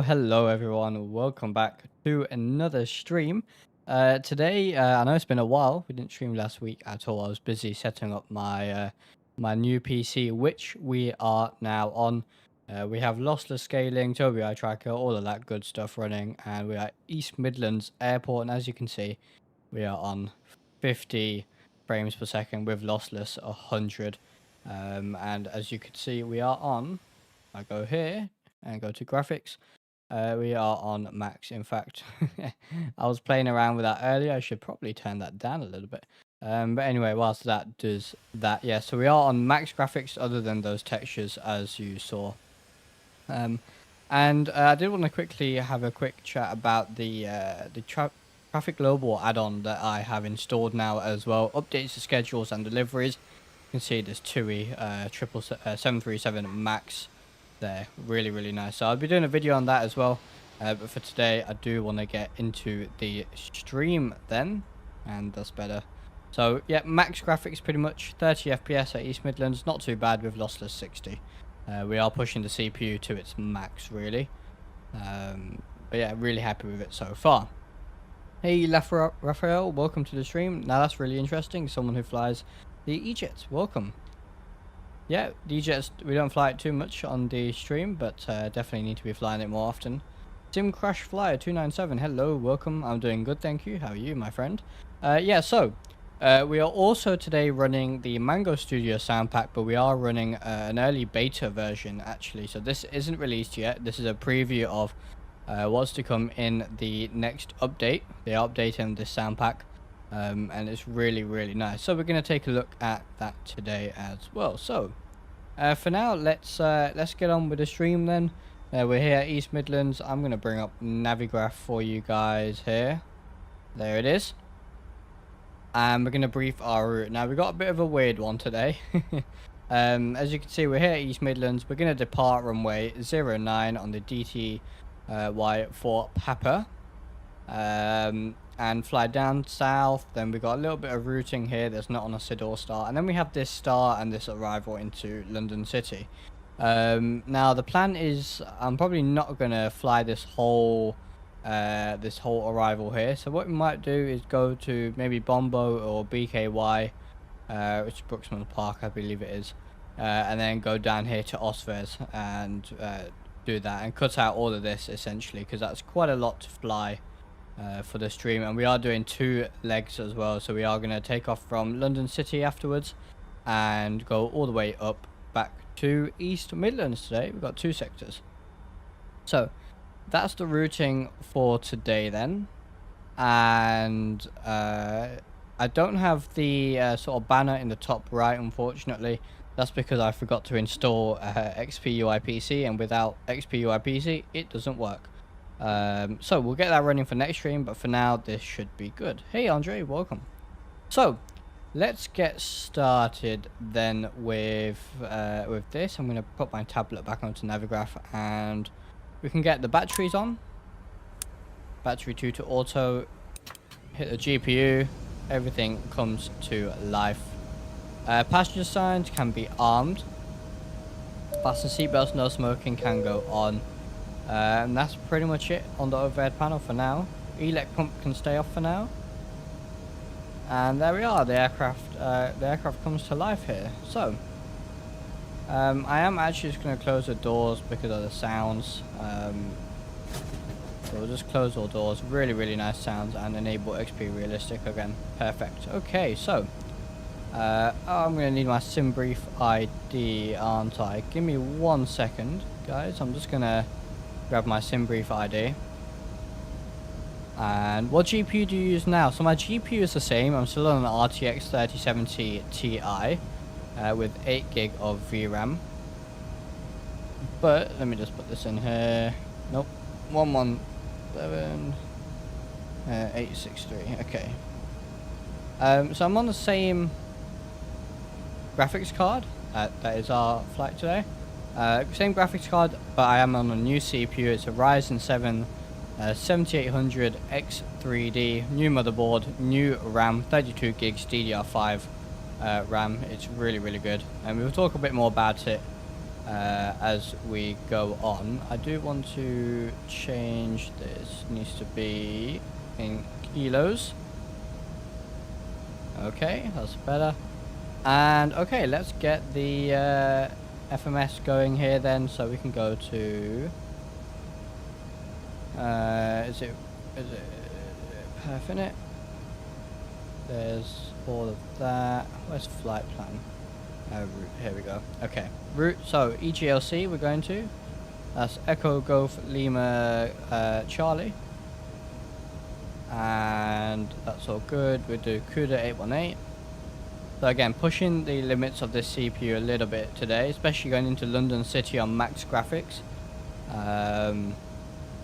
Hello everyone, welcome back to another stream. Today, I know it's been a while, we didn't stream last week at all. I was busy setting up my my new PC, which we are now on. We have lossless scaling, Tobii eye tracker, all of that good stuff running, and we are at East Midlands Airport, and as you can see, we are on 50 frames per second with lossless 100. And as you can see, we are on, I go here and go to graphics. We are on max. In fact, I was playing around with that earlier. I should probably turn that down a little bit. But anyway, whilst that does that, yeah, so we are on max graphics other than those textures as you saw. And I did want to quickly have a quick chat about the Traffic Global add-on that I have installed now as well. Updates the schedules and deliveries. You can see this TUI 737 Max there, really nice. So I'll be doing a video on that as well, but for today I do want to get into the stream then, and that's better. So yeah, max graphics pretty much 30 FPS at East Midlands, not too bad with lossless 60. We are pushing the CPU to its max really, but yeah, really happy with it so far. Hey Raphael, welcome to the stream. Now that's really interesting, someone who flies the E-Jet, welcome. yeah, DJs, we don't fly it too much on the stream, but definitely need to be flying it more often. Sim Crash Flyer 297, hello, welcome. I'm doing good, thank you. How are you, my friend? Yeah, so we are also today running the Mango Studio Soundpack, but we are running an early beta version actually. So this isn't released yet. This is a preview of what's to come in the next update. They're updating this Soundpack. And it's really nice, so we're going to take a look at that today as well. So for now, let's get on with the stream then. We're here at East Midlands. I'm going to bring up Navigraph for you guys here. There it is, and we're going to brief our route. Now we've got a bit of a weird one today. As you can see, we're here at East Midlands. We're going to depart runway 09 on the DTY for Papa. And fly down south. Then we got a little bit of routing here that's not on a Sidor star, and then we have this star and this arrival into London City. Now the plan is I'm probably not gonna fly this whole arrival here, so what we might do is go to maybe Bombo or BKY, which is Brooksmont Park I believe it is, and then go down here to Osvez and do that and cut out all of this essentially, because that's quite a lot to fly for the stream. And we are doing 2 legs as well, so we are going to take off from London City afterwards and go all the way up back to East Midlands today. We've got 2 sectors, so that's the routing for today then. And I don't have the sort of banner in the top right, unfortunately. That's because I forgot to install XPUI PC, and without XPUI PC it doesn't work. So we'll get that running for next stream, but for now this should be good. Hey Andre, welcome. So let's get started then with this. I'm going to put my tablet back onto Navigraph, and we can get the batteries on. Battery 2 to auto, hit the GPU, everything comes to life. Passenger signs can be armed. Fasten seatbelts, no smoking can go on. And that's pretty much it on the overhead panel for now. Elec pump can stay off for now. And there we are, the aircraft comes to life here. So I am actually just going to close the doors because of the sounds. So we'll just close all doors. Really nice sounds, and enable XP realistic again. Perfect. Okay, so I'm going to need my sim brief ID, aren't I? Give me 1 second, guys. I'm just going to grab my sim brief ID. And what GPU do you use now? So my GPU is the same. I'm still on an RTX 3070 Ti with 8 gig of VRAM. But let me just put this in here. Nope, 117 863. Okay. So I'm on the same graphics card. That is our flight today. Same graphics card, but I am on a new CPU. It's a Ryzen 7 7800 X3D, new motherboard, new RAM, 32 gigs DDR5 RAM. It's really good, and we'll talk a bit more about it as we go on. I do want to change this. It needs to be in kilos. Okay, that's better. And okay, let's get the FMS going here then, so we can go to is it perf in it? There's all of that. Where's flight plan? Route, here we go. Okay, route, so EGLC we're going to. That's Echo Golf Lima Charlie. And that's all good. We'll do CUDA 818. So again, pushing the limits of this CPU a little bit today, especially going into London City on max graphics.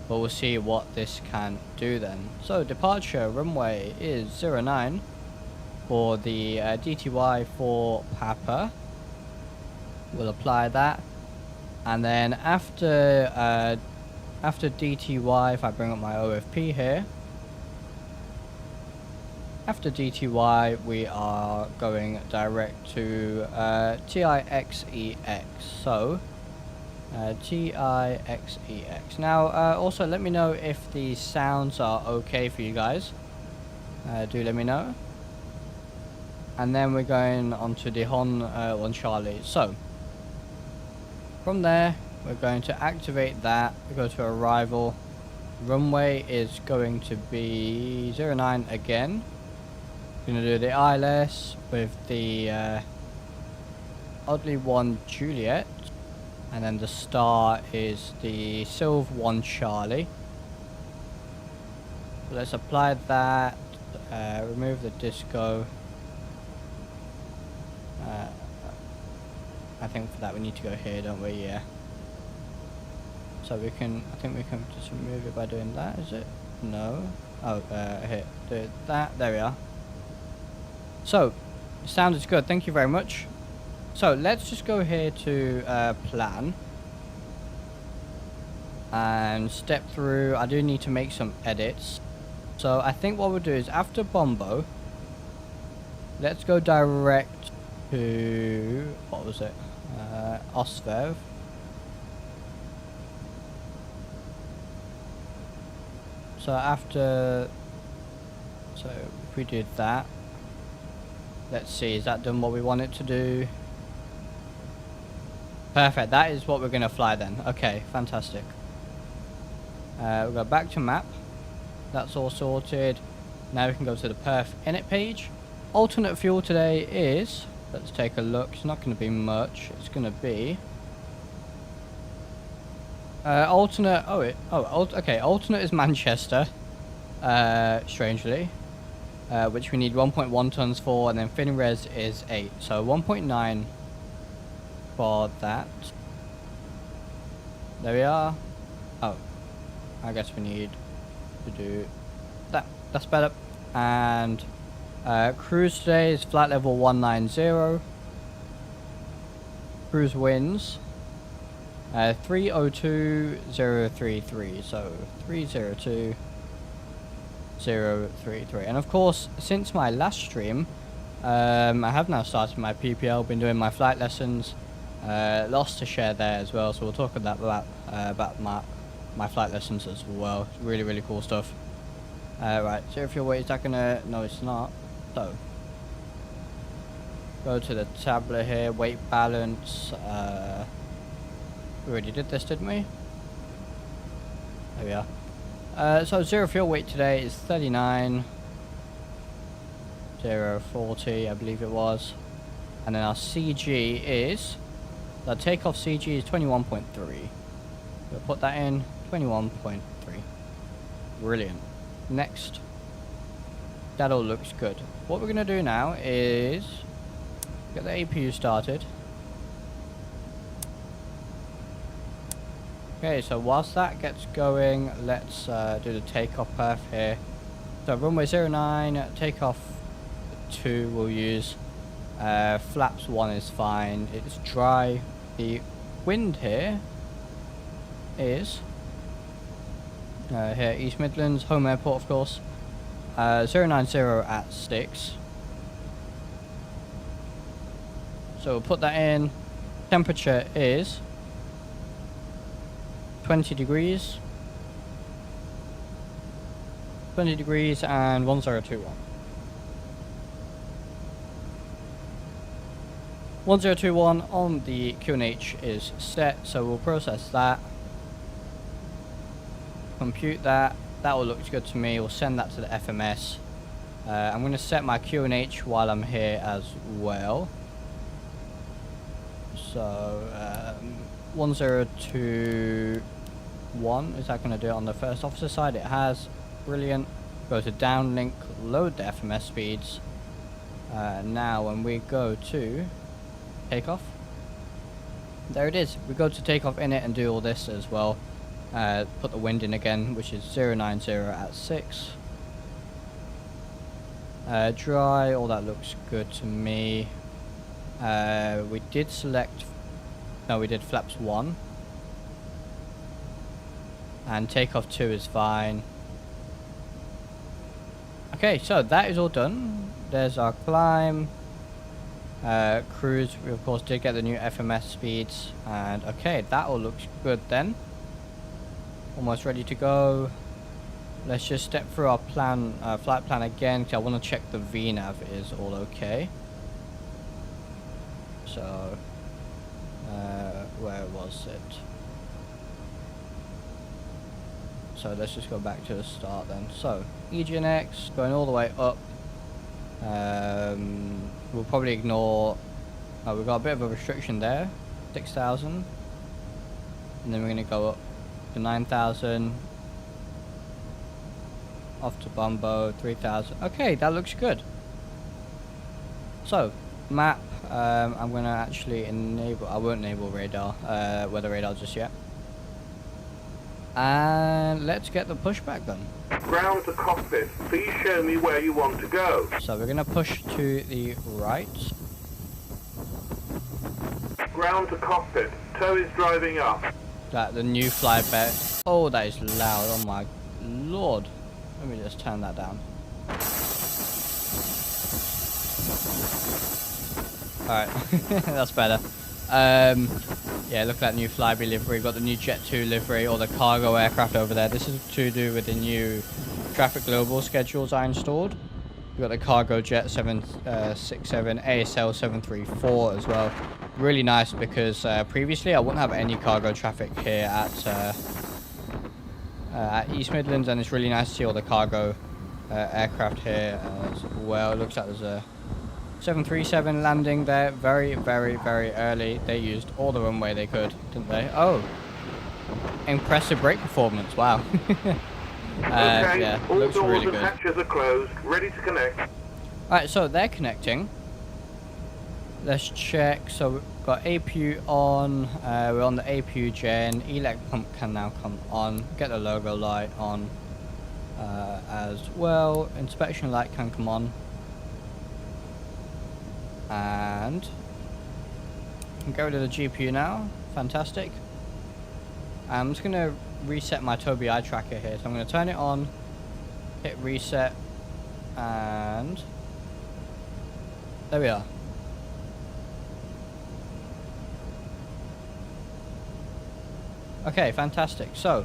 But we'll see what this can do then. So departure runway is 09 for the DTY for Papa. We'll apply that, and then after DTY, if I bring up my OFP here, after DTY we are going direct to TIXEX. So TIXEX. Now also let me know if the sounds are okay for you guys. Do let me know. And then we're going on to the Hon 1 Charlie. So From there, we're going to activate that. We go to arrival. Runway is going to be 09 again. Going to do the ILS with the oddly one Juliet, and then the star is the Silv 1 Charlie. So let's apply that. Remove the disco. I think for that we need to go here, don't we? Yeah. So we can, I think we can just remove it by doing that, is it? No. Oh, here. Do that. There we are. So, sound is good. Thank you very much. So, let's just go here to plan. And step through. I do need to make some edits. So, I think what we'll do is after Bombo, let's go direct to, what was it? Osvev. So after, so if we did that, let's see, is that done what we want it to do? Perfect, that is what we're going to fly then. Okay, fantastic. We'll go back to map. That's all sorted. Now we can go to the perf init page. Alternate fuel today is, let's take a look, it's not going to be much, it's going to be alternate, okay, alternate is Manchester, strangely, which we need 1.1 tons for, and then FinRes is 8, so 1.9 for that. There we are. Oh, I guess we need to do that, that's better. And cruise today is flight level 190, cruise winds 302033, so 302033. And of course, since my last stream, I have now started my PPL, been doing my flight lessons, lots to share there as well, so we'll talk about my flight lessons as well. It's really, really cool stuff. Right, so if your weight is that gonna, no it's not, so go to the tablet here, weight balance, we already did this, didn't we? There we are. So zero fuel weight today is 39,040, I believe it was. And then our CG is, the takeoff CG is 21.3. We'll put that in, 21.3. Brilliant. Next. That all looks good. What we're going to do now is get the APU started. Okay, so whilst that gets going, let's do the takeoff perf here. So runway 09, takeoff 2 we'll use. Flaps 1 is fine. It's dry. The wind here is here, East Midlands, home airport of course. 090 at 6. So we'll put that in. Temperature is 20 degrees. 20 degrees and 1021. 1021 on the QNH is set, so we'll process that. Compute that. That all looks good to me. We'll send that to the FMS. I'm going to set my QNH while I'm here as well. So 1021, is that going to do it on the first officer side? It has. Brilliant. Go to downlink, load the FMS speeds. Now when we go to takeoff, there it is. We go to takeoff in it and do all this as well. Put the wind in again, which is 090 at 6. Dry, all that looks good to me. We did select, no, we did flaps 1. And takeoff 2 is fine. Okay, so that is all done. There's our climb. Cruise, we of course did get the new FMS speeds. And okay, that all looks good then. Almost ready to go. Let's just step through our plan, flight plan again, because I want to check the VNAV is all okay. So, where was it? So let's just go back to the start then. So EGNX going all the way up. We'll probably ignore. Oh, we've got a bit of a restriction there, 6,000, and then we're going to go up to 9,000. Off to Bumbo, 3,000. Okay, that looks good. So map. I'm going to actually enable. I won't enable radar, weather radar just yet. And let's get the pushback done. Ground to cockpit. Please show me where you want to go. So we're going to push to the right. Ground to cockpit. Tow is driving up. That the new fly bet. Oh, that is loud. Oh my lord. Let me just turn that down. Alright, that's better. Yeah, look at that new Flyby livery. Got the new Jet 2 livery, or the cargo aircraft over there. This is to do with the new traffic global schedules I installed. We've got the cargo Jet 767 ASL 734 as well. Really nice because previously I wouldn't have any cargo traffic here at East Midlands, and it's really nice to see all the cargo aircraft here as well. It looks like there's a 737 landing there very, very, very early. They used all the runway they could, didn't they? Oh, impressive brake performance. Wow. Okay, yeah, all looks doors really and good. hatches are closed, ready to connect. Alright, so they're connecting. Let's check. So we've got APU on. We're on the APU gen. Elec pump can now come on. Get the logo light on as well. Inspection light can come on. And we can get rid of the GPU now. Fantastic. I'm just going to reset my Tobii eye tracker here. So I'm going to turn it on, hit reset, and there we are. Okay, fantastic. So,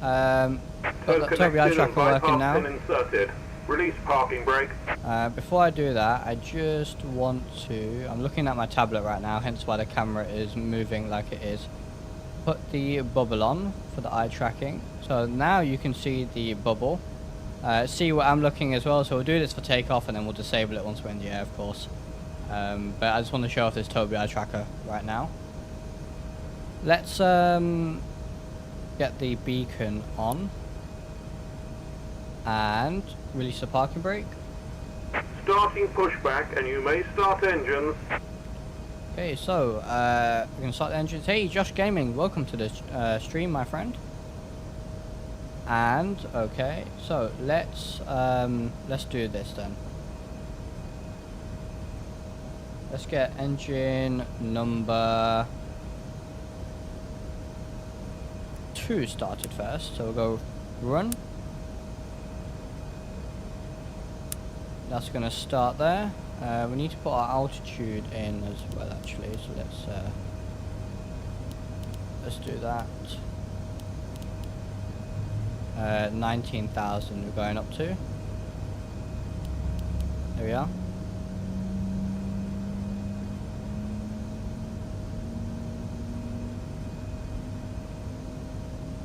got the Tobii eye tracker working now. Inserted. Release parking brake. Before I do that, I just want to... I'm looking at my tablet right now, hence why the camera is moving like it is. Put the bubble on for the eye tracking. So now you can see the bubble. See what I'm looking as well. So we'll do this for takeoff and then we'll disable it once we're in the air, of course. But I just want to show off this Tobii eye tracker right now. Let's get the beacon on. And release the parking brake. Starting pushback, and you may start engines. Okay, so we're gonna start the engines. Hey, Josh Gaming, welcome to the stream, my friend. And okay, so let's do this then. Let's get engine number 2 started first. So we'll go run. That's going to start there. We need to put our altitude in as well, actually. So let's do that. 19,000 we're going up to. There we are.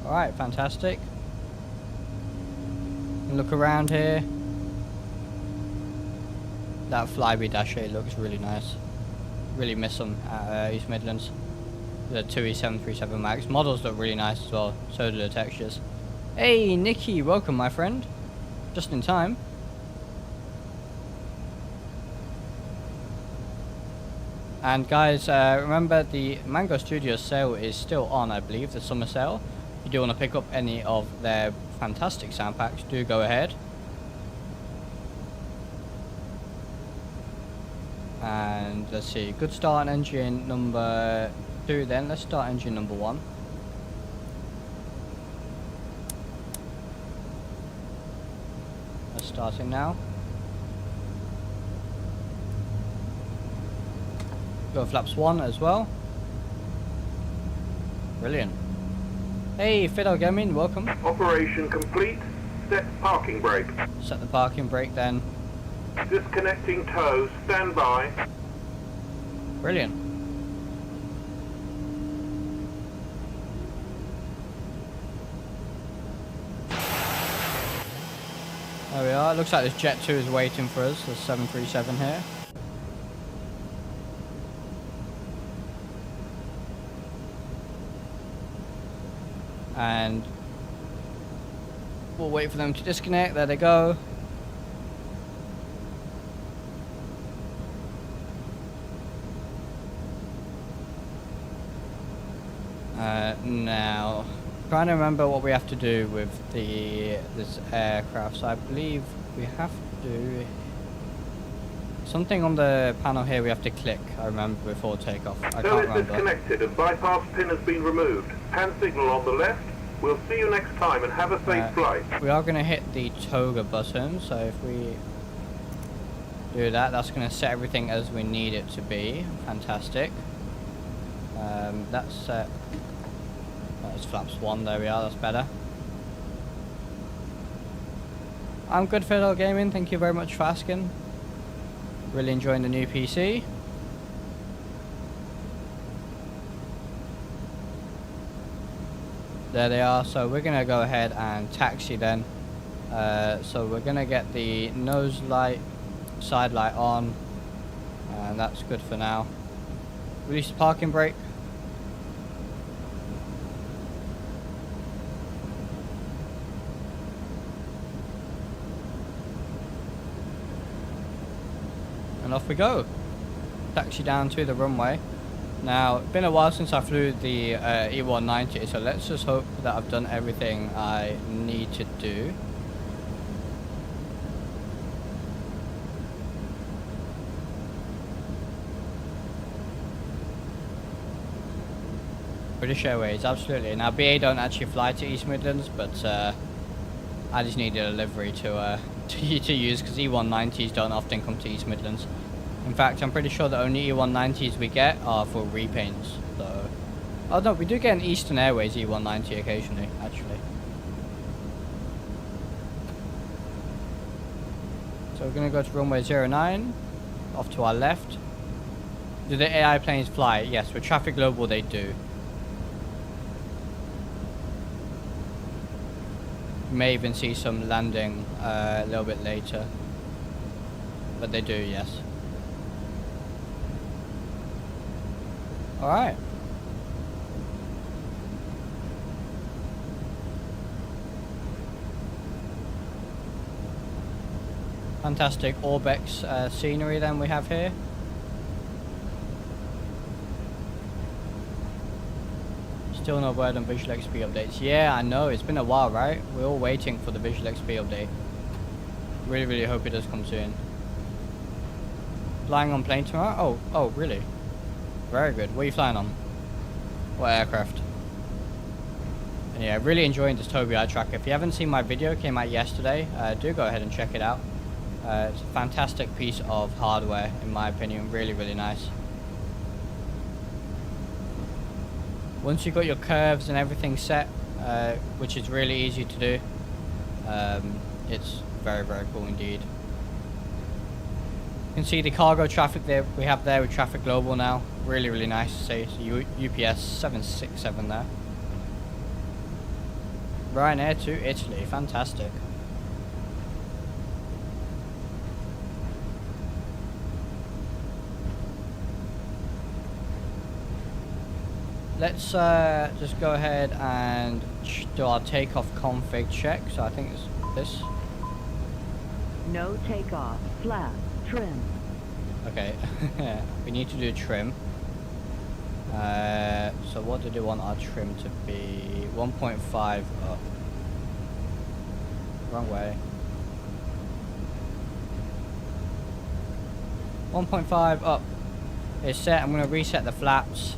All right, fantastic. Look around here. That Flyby Dash 8 looks really nice. Really miss them at East Midlands. The 2E737 Max models look really nice as well. So do the textures. Hey Nikki, welcome my friend. Just in time. And guys, remember the Mango Studios sale is still on, I believe, the summer sale. If you do want to pick up any of their fantastic sound packs, do go ahead. And let's see, good start on engine number 2 then. Let's start engine number 1. Let's start it now. Go flaps 1 as well. Brilliant. Hey Fido Gaming, welcome. Operation complete. Set parking brake. Set the parking brake then. Disconnecting tow. Stand by. Brilliant. There we are. It looks like this Jet 2 is waiting for us. There's 737 here. And we'll wait for them to disconnect. There they go. Now, trying to remember what we have to do with this aircraft. So I believe we have to do something on the panel here. We have to click. I remember before takeoff. I can't remember. Disconnected and bypass pin has been removed. Hand signal on the left. We'll see you next time and have a safe flight. We are going to hit the toga button. So if we do that, that's going to set everything as we need it to be. Fantastic. That's set. That's flaps 1, there we are, that's better. I'm good, Fiddle Gaming, thank you very much for asking. Really enjoying the new PC. There they are, so we're going to go ahead and taxi then. So we're going to get the nose light, side light on, and that's good for now. Release the parking brake. And off we go. Taxi down to the runway. Now, it's been a while since I flew the E-190, so let's just hope that I've done everything I need to do. British Airways, absolutely. Now, BA don't actually fly to East Midlands, but I just needed a livery to use because E-190s don't often come to East Midlands. In fact, I'm pretty sure the only E-190s we get are for repaints. So, oh no, we do get an Eastern Airways E-190 occasionally, actually. So we're going to go to runway 09, off to our left. Do the AI planes fly? Yes, with Traffic Global they do. You may even see some landing a little bit later. But they do, yes. Alright. Fantastic Orbex scenery then we have here. Still no word on Visual XP updates. Yeah, I know, it's been a while, right? We're all waiting for the Visual XP update. Really, really hope it does come soon. Flying on plane tomorrow? Oh, really? Very good. What are you flying on? What aircraft? And yeah, really enjoying this Tobii Eye Tracker. If you haven't seen my video, it came out yesterday, do go ahead and check it out. It's a fantastic piece of hardware, in my opinion. Really, really nice. Once you've got your curves and everything set, which is really easy to do, it's very, very cool indeed. You can see the cargo traffic there we have there with Traffic Global now. Really, really nice to see. So UPS 767 there. Ryanair to Italy. Fantastic. Let's just go ahead and do our takeoff config check. So I think it's this. No takeoff. Flat. Trim. Okay. We need to do trim. So what did you want our trim to be? 1.5 up. Wrong way. 1.5 up. It's set. I'm going to reset the flaps.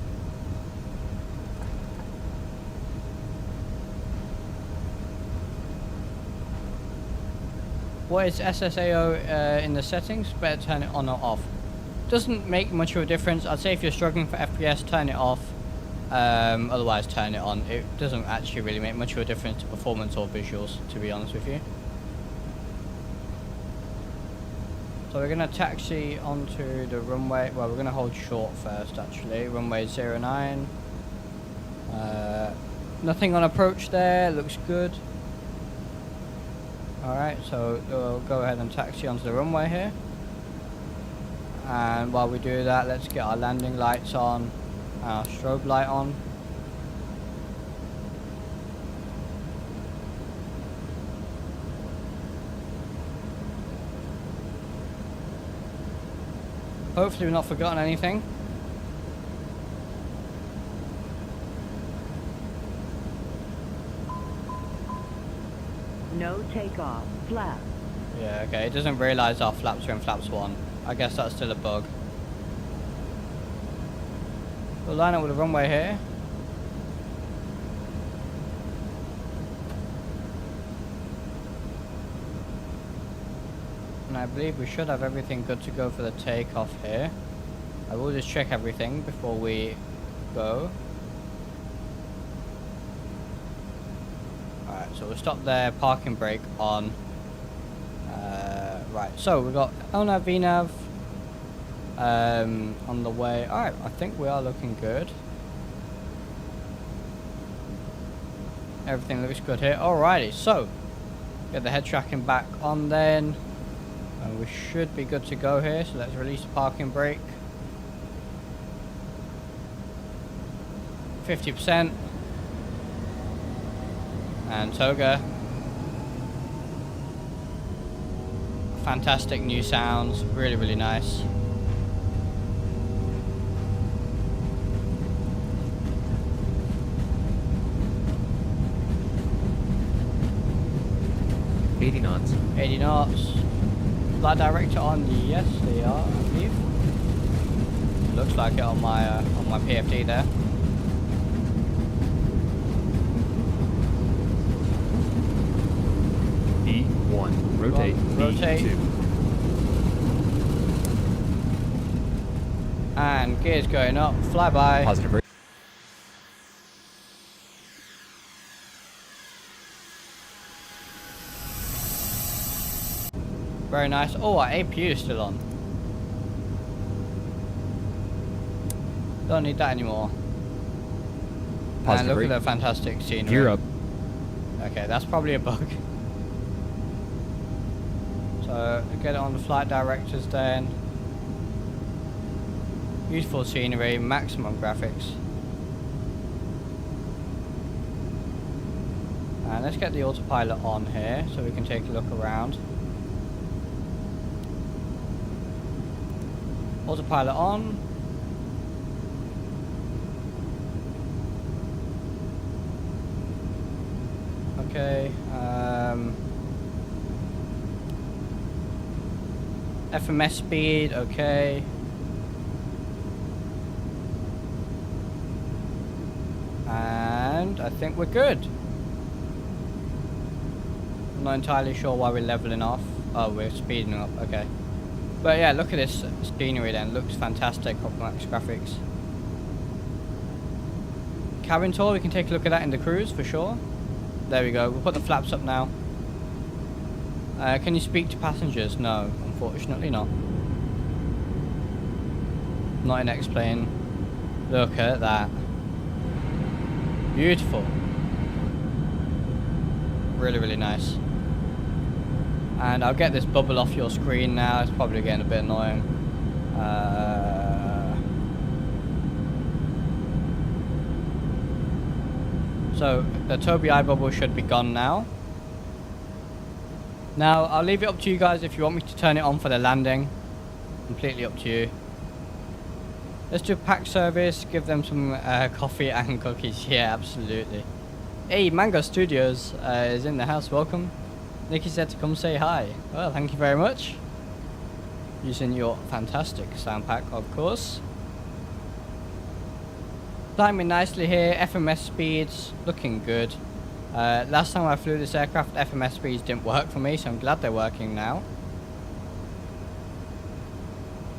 What is SSAO in the settings? Better turn it on or off. Doesn't make much of a difference. I'd say if you're struggling for FPS, turn it off. Otherwise, turn it on. It doesn't actually really make much of a difference to performance or visuals, to be honest with you. So we're going to taxi onto the runway. Well, we're going to hold short first, actually. Runway 09. Nothing on approach there. Looks good. Alright, so we'll go ahead and taxi onto the runway here. And while we do that, let's get our landing lights on, our strobe light on. Hopefully we've not forgotten anything. No takeoff. Flap. Yeah, okay, it doesn't realise our flaps are in flaps 1. I guess that's still a bug. We'll line up with the runway here. And I believe we should have everything good to go for the takeoff here. I will just check everything before we go. Alright, so we'll stop there, parking brake on. Right, so we've got LNAV, VNAV on the way. Alright, I think we are looking good. Everything looks good here. Alrighty, so get the head tracking back on then. And we should be good to go here, so let's release the parking brake. 50%. And toga. Fantastic new sounds, really, really nice. $80 knots. 80 knots. Flight director on? Yes, they are, I believe. Looks like it on my PFD there. E1. Rotate. Rotate. E2. And gears going up. Flyby. Positive. Very nice. Oh, our APU is still on. Don't need that anymore. And look at the fantastic scenery. Gear up. Okay, that's probably a bug. So, get it on the flight directors then. Beautiful scenery, maximum graphics. And let's get the autopilot on here so we can take a look around. Autopilot on. Okay. FMS speed, okay. And I think we're good. I'm not entirely sure why we're leveling off. Oh, we're speeding up, okay. But yeah, look at this scenery then, looks fantastic, up max graphics. Cabin tour, we can take a look at that in the cruise for sure. There we go, we'll put the flaps up now. Can you speak to passengers? No, unfortunately not. Not in X-plane. Look at that. Beautiful. Really, really nice. And I'll get this bubble off your screen now. It's probably getting a bit annoying. So the Tobii eye bubble should be gone now. Now I'll leave it up to you guys if you want me to turn it on for the landing. Completely up to you. Let's do pack service. Give them some coffee and cookies. Yeah, absolutely. Hey, Mango Studios is in the house. Welcome. Nikki said to come say hi. Well, thank you very much. Using your fantastic Soundpack, of course. Climbing nicely here. FMS speeds looking good. Last time I flew this aircraft, FMS speeds didn't work for me, so I'm glad they're working now.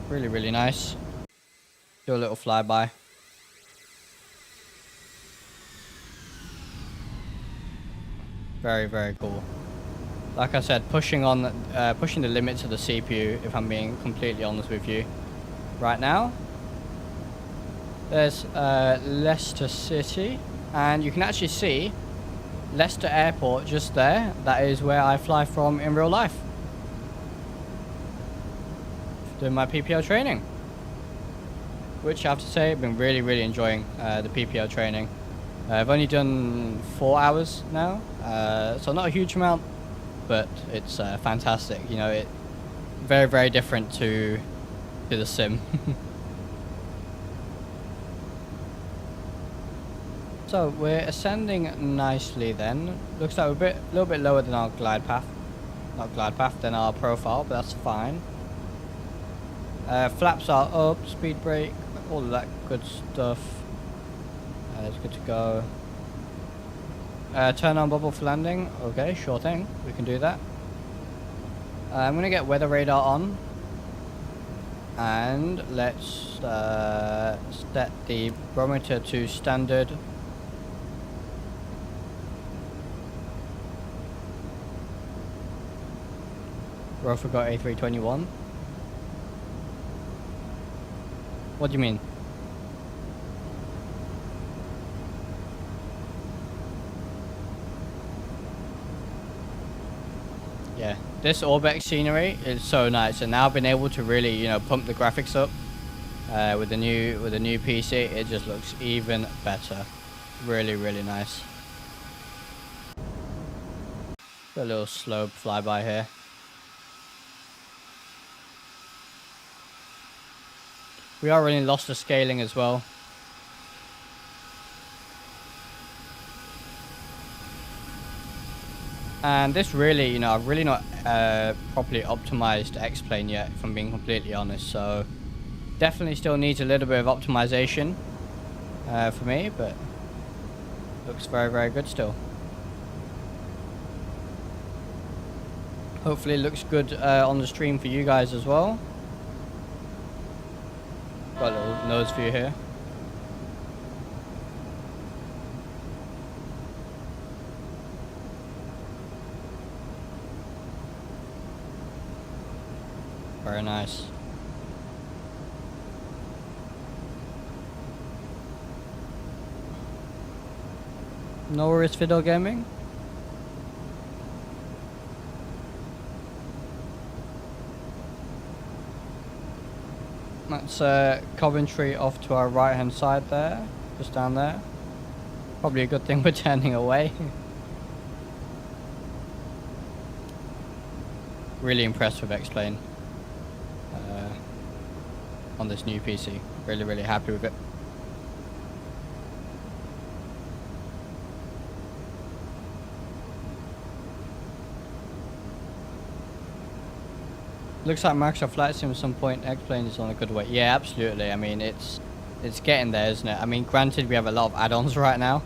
Really, really nice. Do a little flyby. Very, very cool. Like I said, pushing the limits of the CPU, if I'm being completely honest with you. Right now, there's Leicester City, and you can actually see Leicester Airport just there. That is where I fly from in real life. Doing my PPL training. Which I have to say, I've been really enjoying the PPL training. I've only done 4 hours now, so not a huge amount, but it's fantastic. You know, it very different to the sim. So we're ascending nicely then. Looks like we're a little bit lower than our glide path. Not glide path, than our profile, but that's fine. Flaps are up, speed brake, all of that good stuff. It's good to go. Turn on bubble for landing. Okay, sure thing. We can do that. I'm going to get weather radar on. And let's set the barometer to standard. Rover got A321. What do you mean? Yeah, this Orbex scenery is so nice, and now I've been able to really, you know, pump the graphics up with the new PC. It just looks even better. Really nice. Got a little slope flyby here. We are running lost to scaling as well. And this really, you know, I've really not properly optimized X-Plane yet, if I'm being completely honest. So definitely still needs a little bit of optimization for me, but looks very good still. Hopefully it looks good on the stream for you guys as well. Got a little nose view here. Very nice. No worries, Fiddle Gaming. That's Coventry off to our right hand side there, just down there. Probably a good thing we're turning away. Really impressed with X-Plane on this new PC. Really happy with it. Looks like Microsoft Flight Sim at some point X-Plane is on a good way. Yeah, absolutely. I mean, it's getting there, isn't it? I mean, granted, we have a lot of add-ons right now.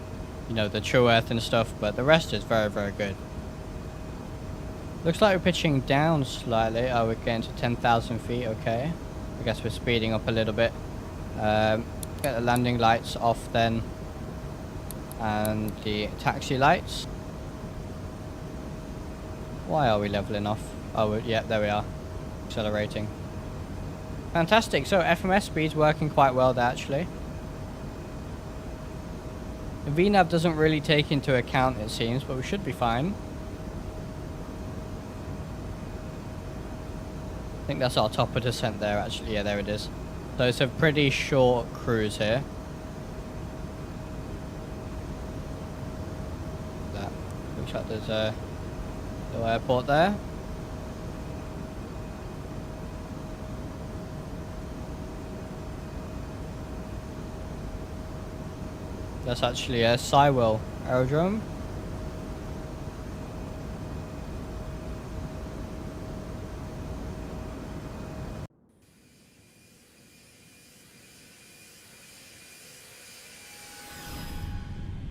You know, the True Earth and stuff, but the rest is very good. Looks like we're pitching down slightly. Oh, we're getting to 10,000 feet. Okay. I guess we're speeding up a little bit. Get the landing lights off then. And the taxi lights. Why are we leveling off? Oh, yeah, there we are. Accelerating. Fantastic. So FMS speed's working quite well there, actually. The VNAV doesn't really take into account, it seems, but we should be fine. I think that's our top of descent there, actually. Yeah, there it is. So it's a pretty short cruise here. That looks like there's a little airport there. That's actually a Sywell aerodrome.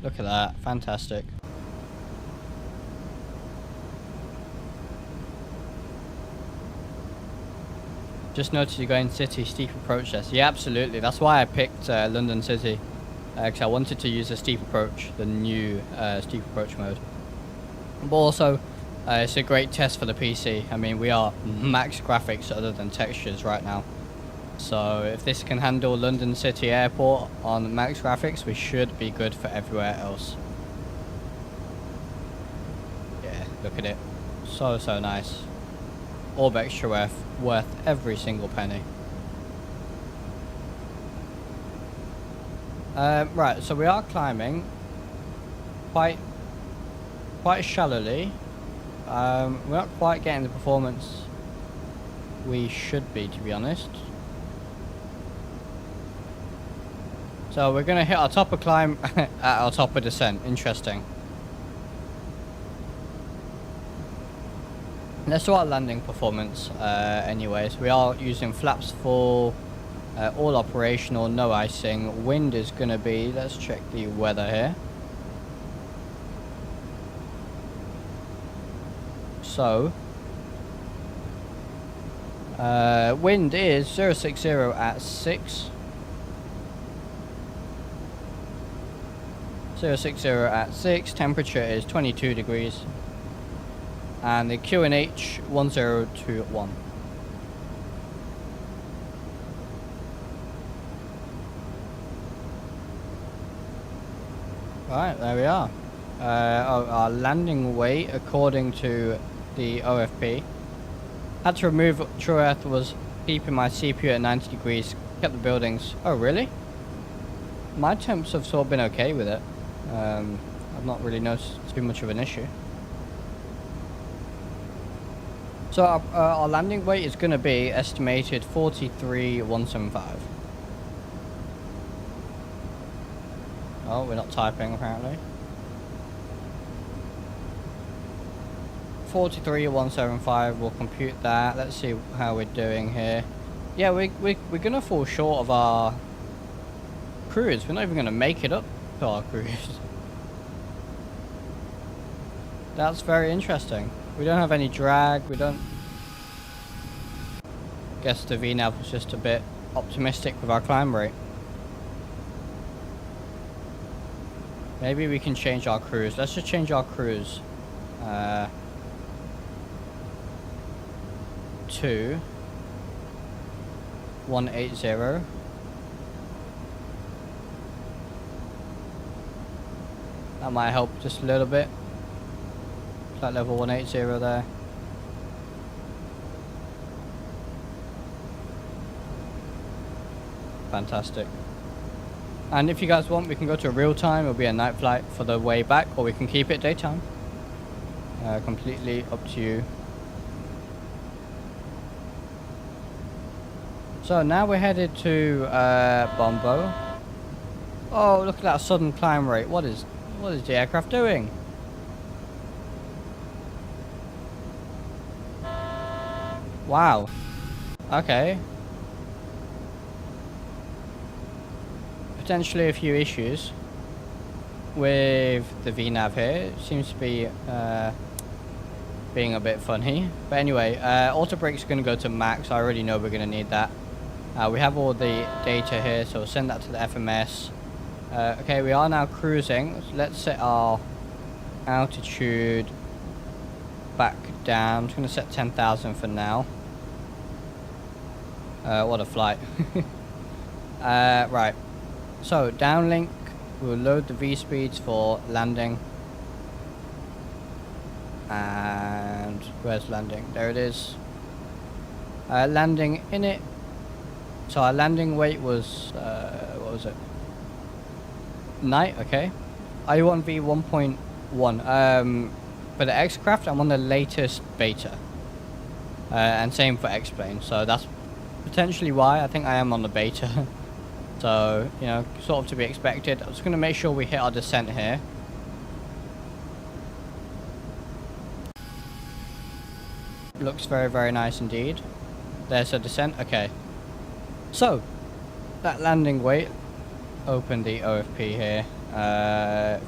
Look at that, fantastic. Just noticed you're going City, steep approach test. Yeah, absolutely. That's why I picked London City. Because I wanted to use a steep approach, the new steep approach mode. But also, it's a great test for the PC. I mean, we are max graphics other than textures right now. So if this can handle London City Airport on max graphics, we should be good for everywhere else. Look at it. So, so nice. Orb extra worth every single penny. Right, so we are climbing quite shallowly. We're not quite getting the performance we should be, to be honest. So we're going to hit our top of climb at our top of descent. Interesting. Let's do our landing performance anyways. We are using flaps full, all operational, no icing. Wind is going to be, let's check the weather here. So, wind is 060 at 6. 060 at 6, temperature is 22 degrees. And the QNH 1021. Right, there we are. Our landing weight, according to the OFP. Had to remove True Earth, was keeping my CPU at 90 degrees, kept the buildings. Oh, really? My temps have sort of been okay with it. I've not really noticed too much of an issue. So our landing weight is going to be estimated 43,175. Oh, we're not typing apparently. 43,175. We'll compute that. Let's see how we're doing here. Yeah, we're going to fall short of our cruise. We're not even going to make it up to our cruise. That's very interesting. We don't have any drag. We don't. Guess the VNAV was just a bit optimistic with our climb rate. Maybe we can change our cruise. Let's just change our cruise to 180. That might help just a little bit. Flight level 180 there. Fantastic. And if you guys want, we can go to real time. It'll be a night flight for the way back, or we can keep it daytime. Completely up to you. So now we're headed to Bombo. Oh, look at that sudden climb rate. What is the aircraft doing? Wow. Okay. Potentially a few issues with the VNAV here. It seems to be being a bit funny. But anyway, auto brake's going to go to max. I already know we're going to need that. We have all the data here, so we'll send that to the FMS. Okay, we are now cruising. Let's set our altitude back down. I'm just going to set 10,000 for now. What a flight. Right. So, downlink, we'll load the V-speeds for landing. And where's landing? There it is. Landing in it. So our landing weight was, what was it? Night, okay. I1V 1.1. For the X-Craft, I'm on the latest beta. And same for X-plane, so that's potentially why I think I am on the beta. So, you know, sort of to be expected. I'm just going to make sure we hit our descent here. Looks very, very nice indeed. There's a descent. Okay. So, that landing weight. Open the OFP here.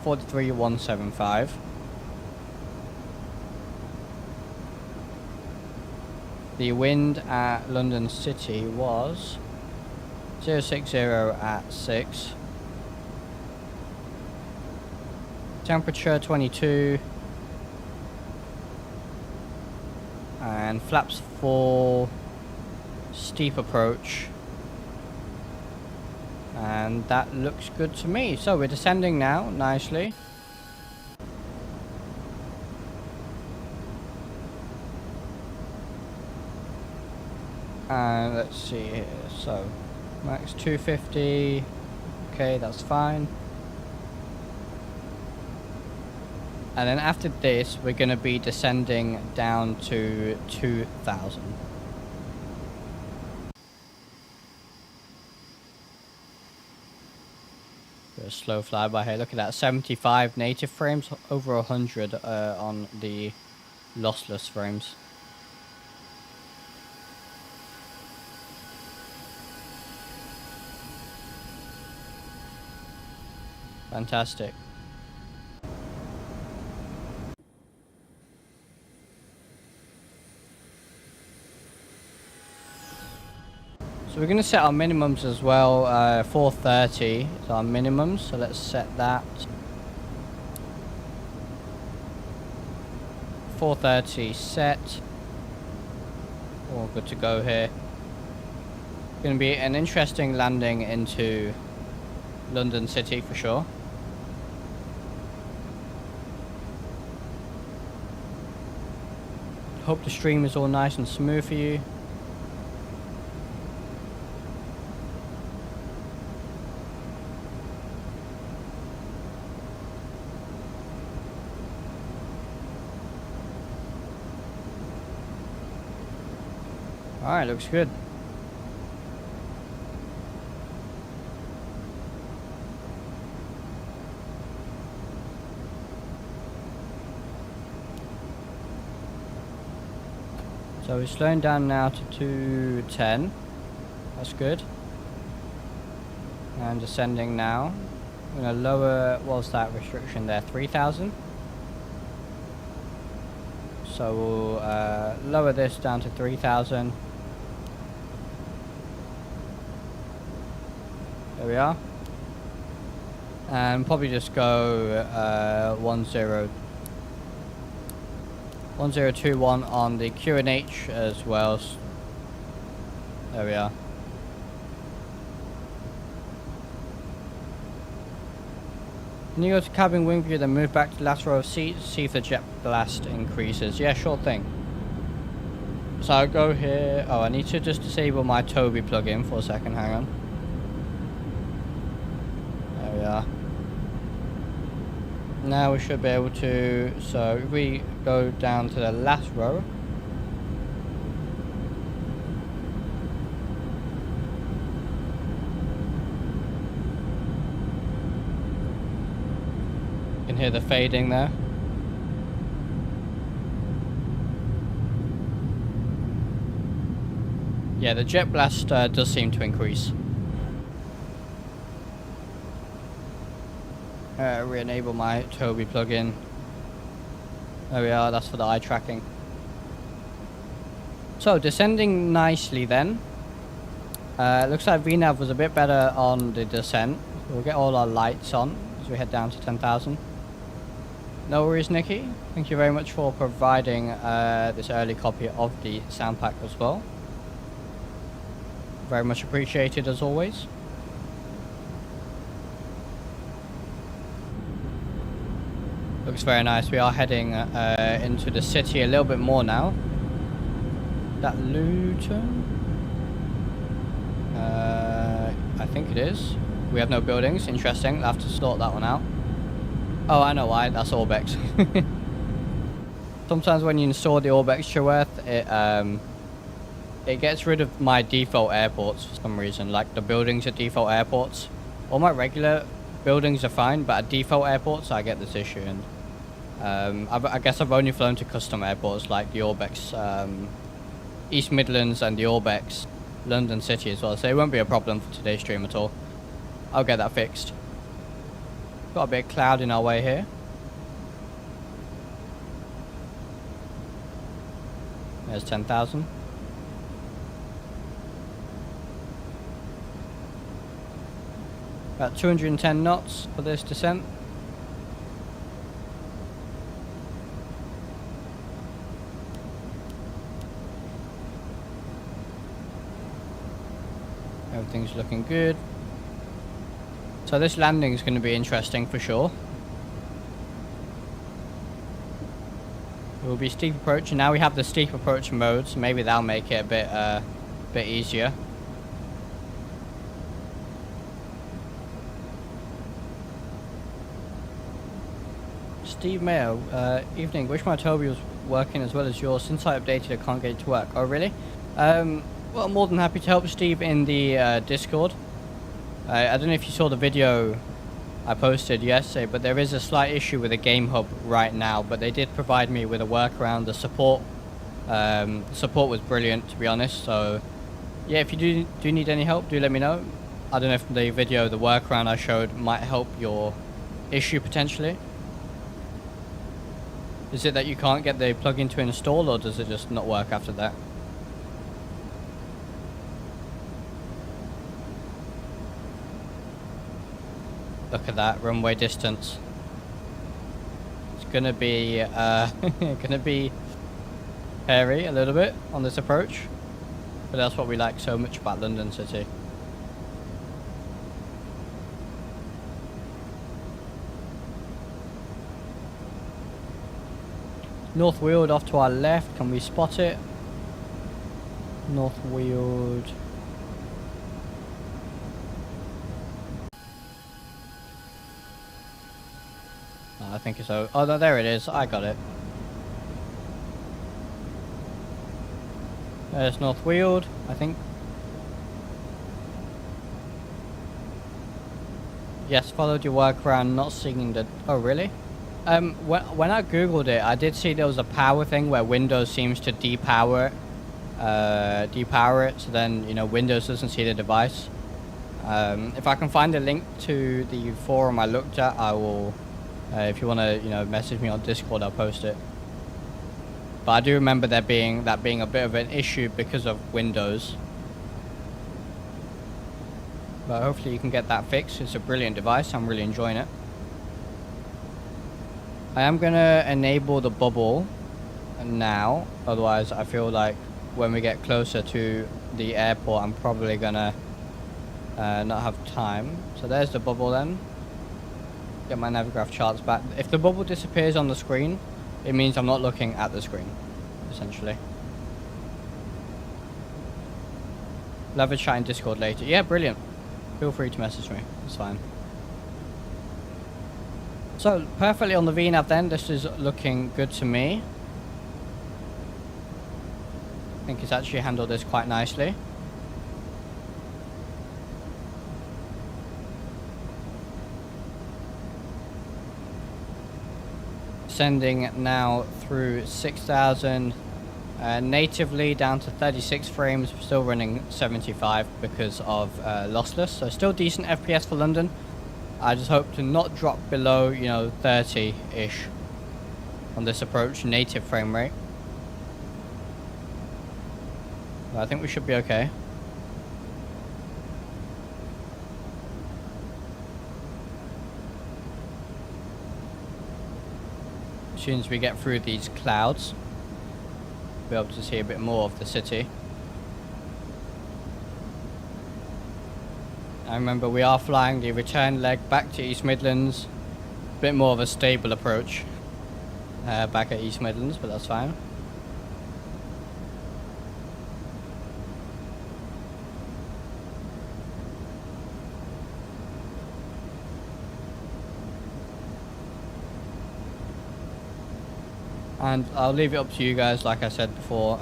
43,175. The wind at London City was 060 at 6. Temperature 22. And flaps full. Steep approach. And that looks good to me. So we're descending now, nicely. And let's see here. So, max 250. Okay, that's fine. And then after this, we're going to be descending down to 2,000. A slow flyby here. Look at that, 75 native frames, over 100 on the lossless frames. Fantastic. So we're going to set our minimums as well. 430 is our minimums, so let's set that. 430 set. All good to go here. Going to be an interesting landing into London City for sure. Hope the stream is all nice and smooth for you. Alright, looks good. So we're slowing down now to 210. That's good. And descending now. I'm going to lower, what was that restriction there? 3,000. So we'll lower this down to 3,000. There we are. And probably just go 1021 on the QNH as well. There we are. Can you go to cabin wing view, then move back to the last row of seats, see if the jet blast increases? Yeah, sure thing. So I'll go here. Oh, I need to just disable my Toby plugin for a second. Hang on. There we are. Now we should be able to, so if we go down to the last row. You can hear the fading there. Yeah, the jet blast does seem to increase. Re-enable my Toby plugin. There we are, that's for the eye tracking. So, descending nicely then. Looks like VNAV was a bit better on the descent. We'll get all our lights on as we head down to 10,000. No worries, Nikki. Thank you very much for providing this early copy of the Soundpack as well. Very much appreciated as always. Looks very nice. We are heading into the city a little bit more now. That Luton? I think it is. We have no buildings. Interesting. I'll have to sort that one out. Oh, I know why. That's Orbex. Sometimes when you install the Orbex Chilworth, it gets rid of my default airports for some reason. Like the buildings are default airports. All my regular buildings are fine, but at default airports I get this issue. And I guess I've only flown to custom airports like the Orbex East Midlands and the Orbex London City as well, so it won't be a problem for today's stream at all. I'll get that fixed. Got a bit of cloud in our way here. There's 10,000. About 210 knots for this descent. Everything's looking good. So this landing is going to be interesting for sure. It will be steep approach, and now we have the steep approach mode, so maybe that'll make it a bit easier. Steve Mayo, evening. Wish my Toby was working as well as yours. Since I updated, I can't get it to work. Oh, really? Well, I'm more than happy to help Steve in the Discord. I don't know if you saw the video I posted yesterday, but there is a slight issue with the game hub right now, but they did provide me with a workaround. The support was brilliant, to be honest. So yeah, if you do need any help, do let me know. I don't know if the video, the workaround I showed, might help your issue potentially. Is it that you can't get the plugin to install, or does it just not work after that? Look at that runway distance. It's gonna be gonna be hairy a little bit on this approach, but that's what we like so much about London City. North wheeled off to our left. Can we spot it? North wheeled. I think so. Oh, no, there it is. I got it. There's north wheeled, I think. Yes, followed your workaround, not seeing the... Oh, really? When I googled it, I did see there was a power thing where Windows seems to depower it, so then, you know, Windows doesn't see the device. If I can find a link to the forum I looked at, I will, if you want to, you know, message me on Discord, I'll post it. But I do remember that being a bit of an issue because of Windows. But hopefully you can get that fixed. It's a brilliant device. I'm really enjoying it. I am going to enable the bubble now. Otherwise, I feel like when we get closer to the airport, I'm probably going to not have time. So there's the bubble then. Get my Navigraph charts back. If the bubble disappears on the screen, it means I'm not looking at the screen, essentially. We'll have a chat in Discord later. Yeah, brilliant. Feel free to message me. It's fine. So, perfectly on the VNAV then. This is looking good to me. I think it's actually handled this quite nicely. Sending now through 6,000. Natively down to 36 frames. Still running 75 because of lossless. So, still decent FPS for London. I just hope to not drop below, you know, 30-ish on this approach, native frame rate. But I think we should be okay. As soon as we get through these clouds, we'll be able to see a bit more of the city. I remember we are flying the return leg back to East Midlands. A bit more of a stable approach back at East Midlands, but that's fine. And I'll leave it up to you guys, like I said before.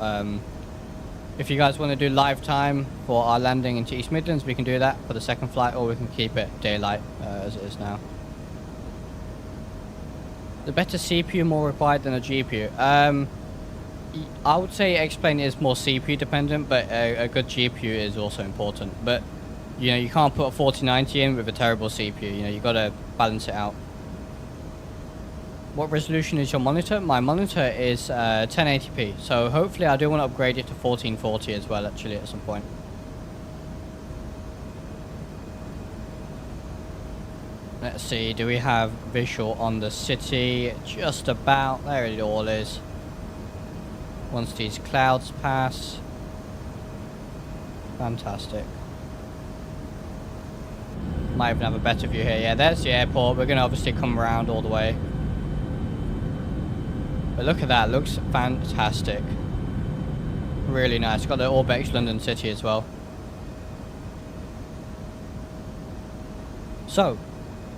If you guys want to do live time for our landing into East Midlands, we can do that for the second flight, or we can keep it daylight as it is now. The better CPU more required than a GPU. I would say xplane is more CPU dependent, but a good GPU is also important. But you know, you can't put a 4090 in with a terrible CPU. You know, you got to balance it out. What resolution is your monitor? My monitor is 1080p, so hopefully I do want to upgrade it to 1440 as well, actually, at some point. Let's see, do we have visual on the city? Just about. There it all is. Once these clouds pass. Fantastic. Might even have a better view here. Yeah, there's the airport. We're going to obviously come around all the way. But look at that, looks fantastic. Really nice. Got the Orbex London City as well. So,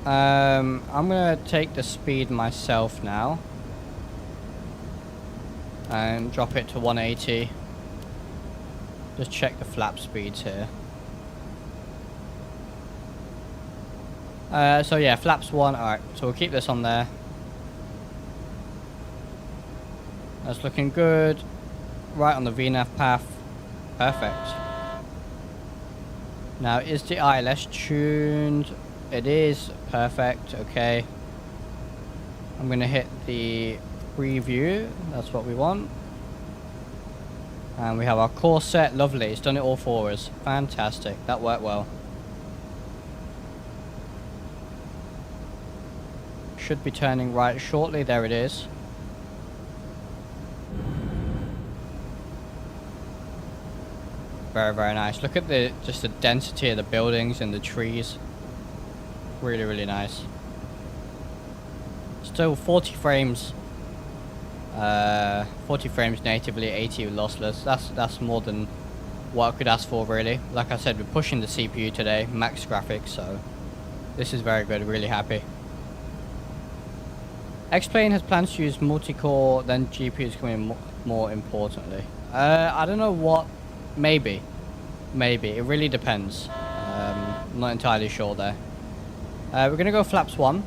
I'm gonna take the speed myself now and drop it to 180. Just check the flap speeds here. So yeah, flaps 1. Alright, so we'll keep this on there. That's looking good. Right on the VNAV path. Perfect. Now, is the ILS tuned? It is. Perfect. Okay. I'm going to hit the preview. That's what we want. And we have our course set. Lovely. It's done it all for us. Fantastic. That worked well. Should be turning right shortly. There it is. Very, very nice. Look at just the density of the buildings and the trees. Really, really nice. Still 40 frames. 40 frames natively, 80 lossless. That's more than what I could ask for, really. Like I said, we're pushing the CPU today, max graphics, so this is very good. Really happy. Xplane has plans to use multi-core, then GPUs coming more importantly. I don't know what. Maybe. It really depends. I'm not entirely sure there. We're going to go flaps 1.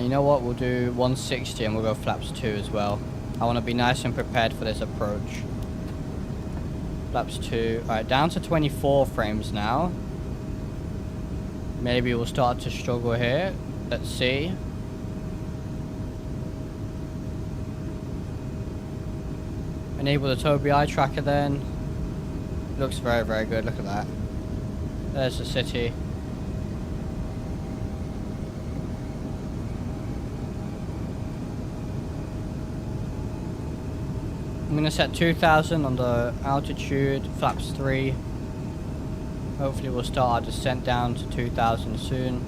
You know what? We'll do 160 and we'll go flaps 2 as well. I want to be nice and prepared for this approach. Flaps 2. Alright, down to 24 frames now. Maybe we'll start to struggle here. Let's see. Enable the Tobii eye tracker then. Looks very, very good. Look at that. There's the city. I'm going to set 2000 on the altitude, flaps 3. Hopefully we'll start our descent down to 2000 soon.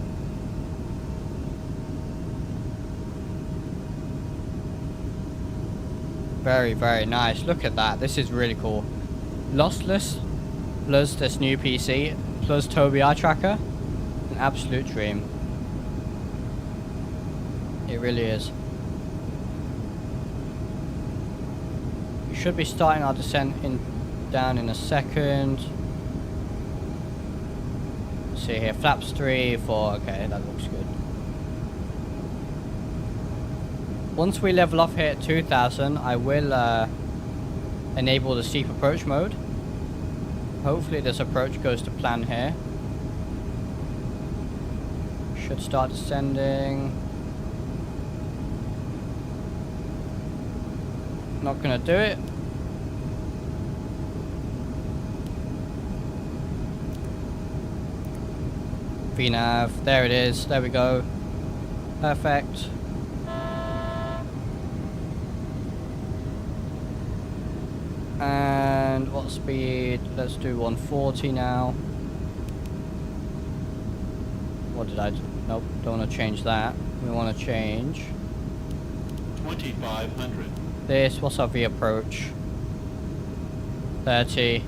Very, very nice. Look at that. This is really cool. Lossless plus this new PC plus Tobii eye tracker. An absolute dream. It really is. We should be starting our descent down in a second. Let's see here. Flaps 3, 4. Okay, that looks good. Once we level off here at 2000, I will enable the steep approach mode. Hopefully this approach goes to plan here. Should start descending. Not gonna do it. VNAV, there it is, there we go. Perfect. And what speed? Let's do 140 now. What did I do? Nope, don't want to change that. We want to change 2500. this. What's our V approach? 30.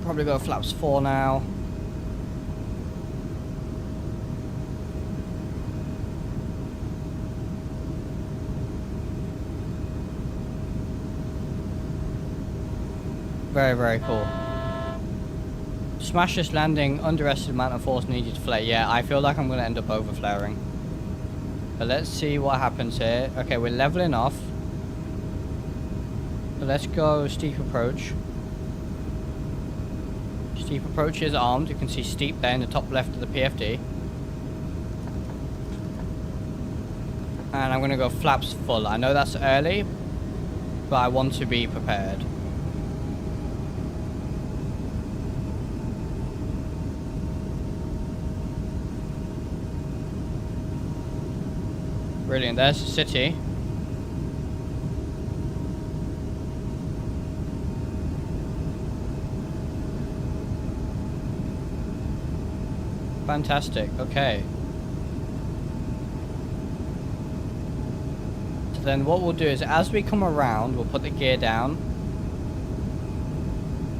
Probably go flaps 4 now. Very, very cool. Smash this landing, underestimate amount of force needed to flare. Yeah, I feel like I'm going to end up overflaring. But let's see what happens here. Okay, we're leveling off. So let's go steep approach. Steep approach is armed. You can see steep there in the top left of the PFD. And I'm going to go flaps full. I know that's early, but I want to be prepared. Brilliant, there's the city. Fantastic, okay. then what we'll do is as we come around, we'll put the gear down.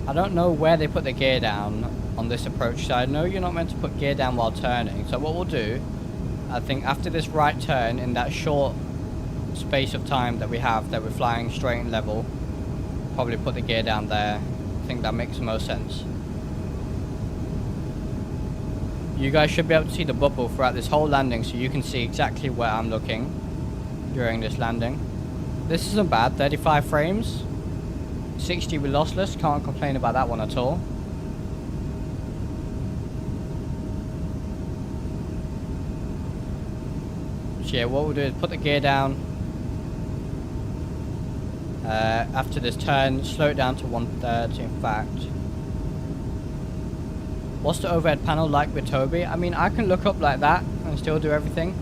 I don't know where they put the gear down on this approach side. No, you're not meant to put gear down while turning. So what we'll do, I think after this right turn, in that short space of time that we have, that we're flying straight and level, probably put the gear down there. I think that makes the most sense. You guys should be able to see the bubble throughout this whole landing, so you can see exactly where I'm looking during this landing. This isn't bad, 35 frames, 60 with lossless, can't complain about that one at all. So yeah, what we'll do is put the gear down. After this turn, slow it down to 130 in fact. What's the overhead panel like with Toby? I mean, I can look up like that and still do everything.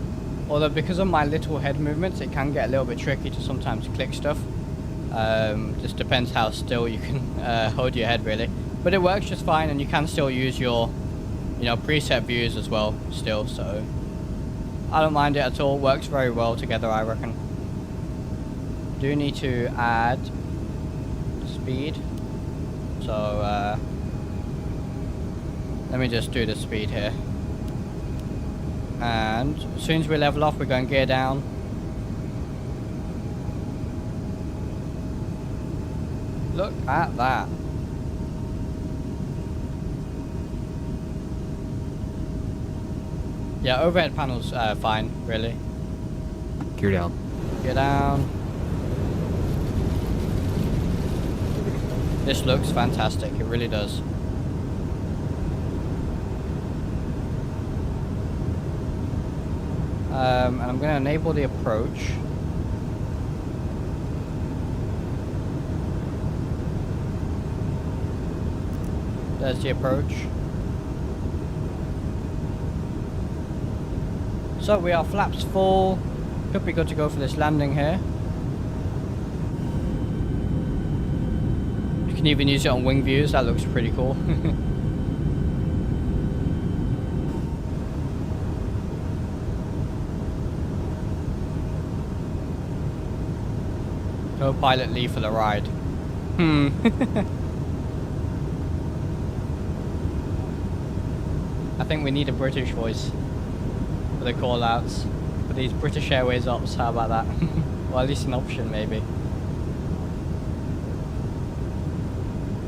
Although because of my little head movements, it can get a little bit tricky to sometimes click stuff. Just depends how still you can hold your head really. But it works just fine, and you can still use your, you know, preset views as well still. So I don't mind it at all. Works very well together, I reckon. Do need to add speed. So let me just do the speed here. And as soon as we level off, we're going gear down. Look at that. Yeah, overhead panel's fine, really. Gear down. Gear down. This looks fantastic, it really does. And I'm going to enable the approach. There's the approach. So we are flaps full. Could be good to go for this landing here. You can even use it on wing views, that looks pretty cool. Co-pilot Lee for the ride. I think we need a British voice for the call outs for these British Airways ops. How about that? Or at least an option maybe.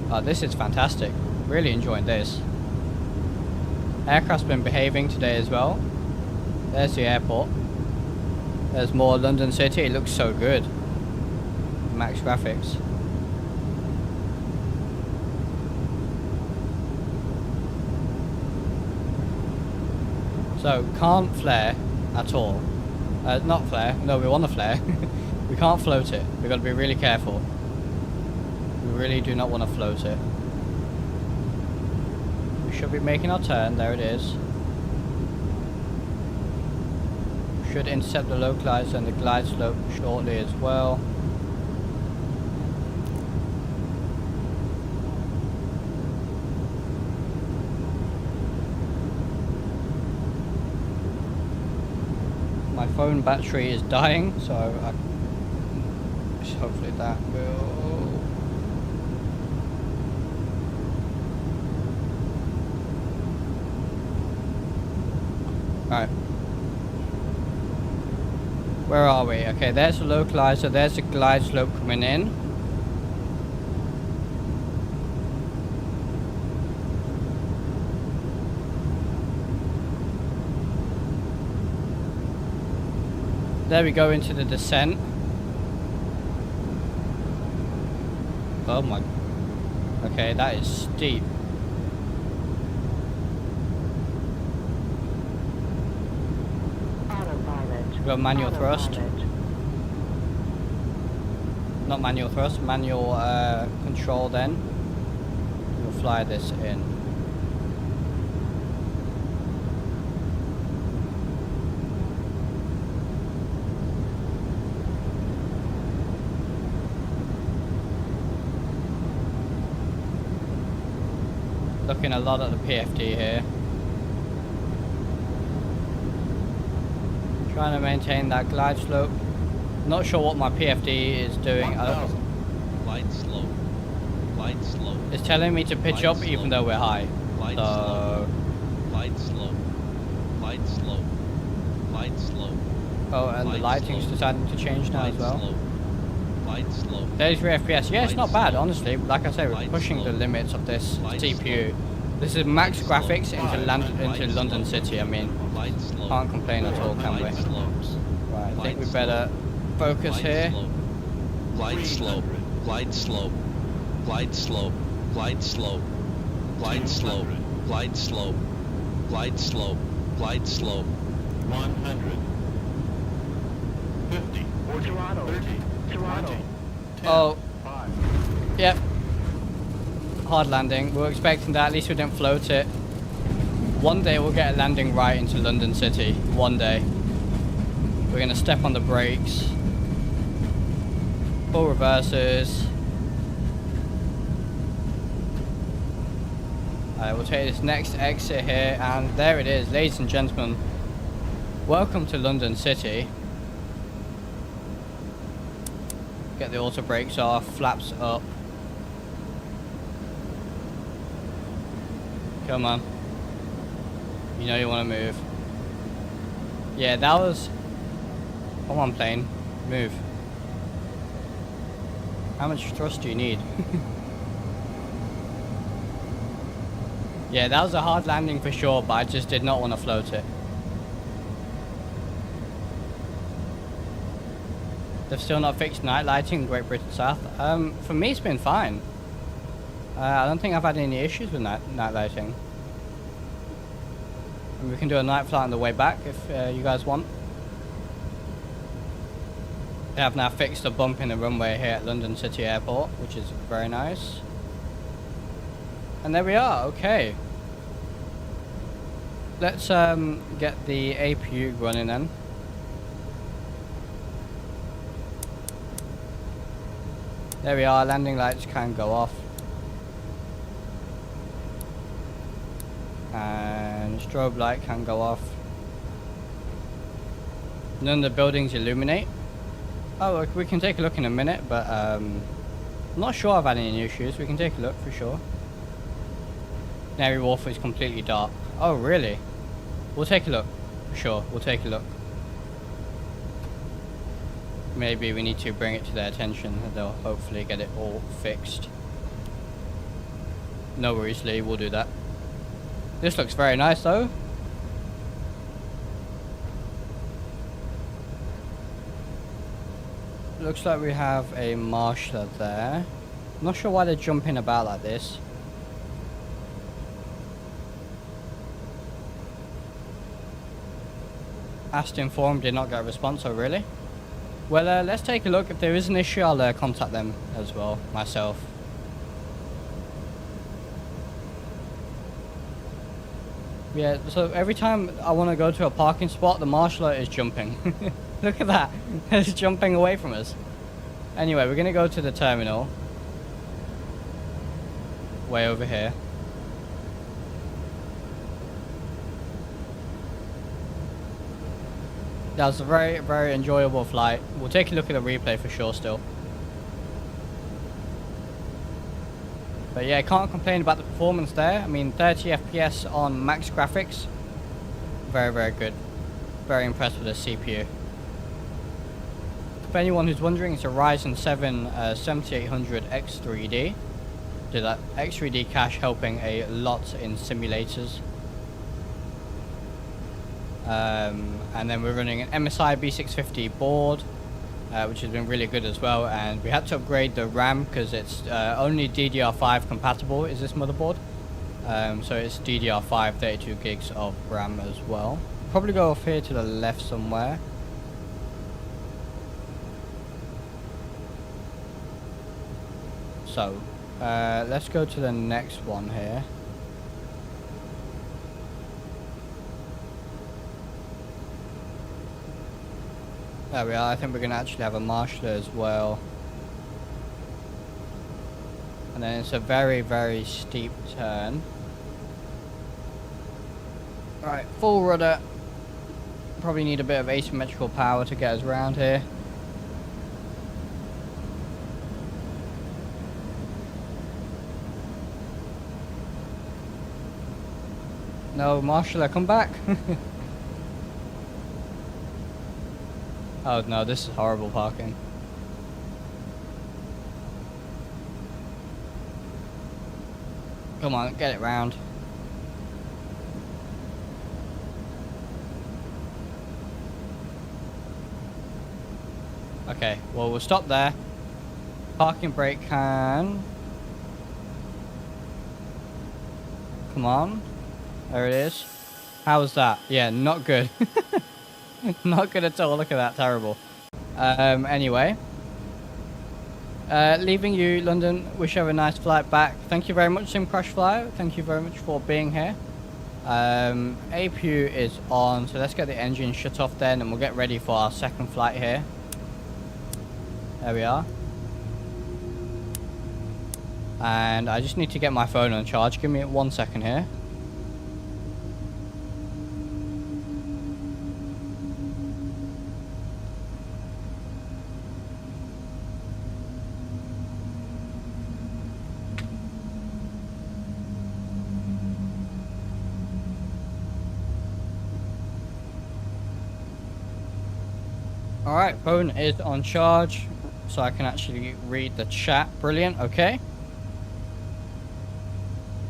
Oh, this is fantastic. Really enjoying this. Aircraft's been behaving today as well. There's the airport. There's more London City. It looks so good. Max graphics. So can't flare at all. Not flare. No, we want to flare. We can't float it. We've got to be really careful. We really do not want to float it. We should be making our turn. There it is. Should intercept the localizer and the glide slope shortly as well. My phone battery is dying, so hopefully that will... Alright. Where are we? Okay, there's the localizer, there's the glide slope coming in. There we go into the descent. Oh my. Okay, that is steep. Autopilot. We've got manual thrust. Autopilot. Not manual thrust, manual control then. We'll fly this in. Looking a lot at the PFD here. Trying to maintain that glide slope. Not sure what my PFD is doing. Glide slope. Glide slope. It's telling me to pitch up even though we're high. Glide So... Glide slope. Glide slope. Glide slope. Oh, and the lighting's deciding to change now as well. Glide slope. 33 FPS. Yeah, it's not bad, honestly. Like I say, we're pushing the limits of this CPU. This is max graphics into London City. I mean, can't complain at all, can we? Right, I think we better focus here. Glide slope. Glide slope. Glide slope. Glide slope. Glide slope. Glide slope. Glide slope. Glide slope. 100. 50. 40. Throttle. 30. Throttle. 20. 10. Oh, 5. yep. Hard landing. We were expecting that. At least we didn't float it. One day we'll get a landing right into London City. One day. We're going to step on the brakes. Full reverses. We'll take this next exit here, and there it is, ladies and gentlemen. Welcome to London City. Get the auto brakes off, flaps up. Come on. You know you want to move. Yeah, that was... Come on, plane. Move. How much thrust do you need? Yeah, that was a hard landing for sure, but I just did not want to float it. They've still not fixed night lighting in Great Britain South. For me, it's been fine. I don't think I've had any issues with night lighting. And we can do a night flight on the way back if you guys want. They have now fixed a bump in the runway here at London City Airport, which is very nice. And there we are, okay. Let's get the APU running then. There we are, landing lights can go off. And strobe light can go off. None of the buildings illuminate. Oh, we can take a look in a minute, but I'm not sure I've had any issues. We can take a look for sure. Canary Wharf is completely dark. Oh, really? We'll take a look. For sure, we'll take a look. Maybe we need to bring it to their attention and they'll hopefully get it all fixed. No worries, Lee, we'll do that. This looks very nice though. Looks like we have a marshaller there. I'm not sure why they're jumping about like this. Asked informed, did not get a response. Oh really? Well, let's take a look. If there is an issue, I'll contact them as well, myself. Yeah, so every time I want to go to a parking spot, the marshaller is jumping. Look at that. It's jumping away from us. Anyway, we're going to go to the terminal. Way over here. That was a very, very enjoyable flight. We'll take a look at the replay for sure still. But yeah, I can't complain about the performance there. I mean, 30 FPS on max graphics. Very, very good. Very impressed with the CPU. For anyone who's wondering, it's a Ryzen 7 7800X3D. Did that X3D cache helping a lot in simulators. And then we're running an MSI B650 board, which has been really good as well. And we had to upgrade the RAM because it's only DDR5 compatible is this motherboard. So it's DDR5 32 gigs of RAM as well. Probably go off here to the left somewhere. So let's go to the next one here. There we are. I think we're going to actually have a marshaller as well. And then it's a very, very steep turn. Alright, full rudder. Probably need a bit of asymmetrical power to get us around here. No, Marshall, come back. Oh no, this is horrible parking. Come on, get it round. Okay, well, we'll stop there. Parking brake can. Come on. There it is. How was that? Yeah, not good. Not good at all. Look at that. Terrible. Anyway. Leaving you, London. Wish you have a nice flight back. Thank you very much, Sim Crash Flyer. Thank you very much for being here. APU is on, so let's get the engine shut off then, and we'll get ready for our second flight here. There we are. And I just need to get my phone on charge. Give me 1 second here. Alright, phone is on charge, so I can actually read the chat. Brilliant, okay.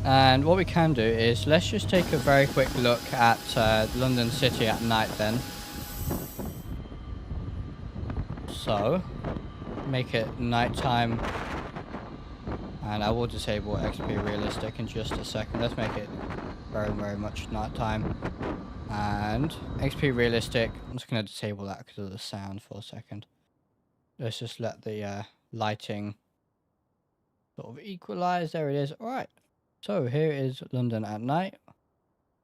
And what we can do is, let's just take a very quick look at London City at night then. So, make it nighttime. And I will disable XP Realistic in just a second. Let's make it very, very much nighttime. And XP Realistic, I'm just going to disable that because of the sound for a second. Let's just let the lighting sort of equalize. There it is. Alright. So here is London at night.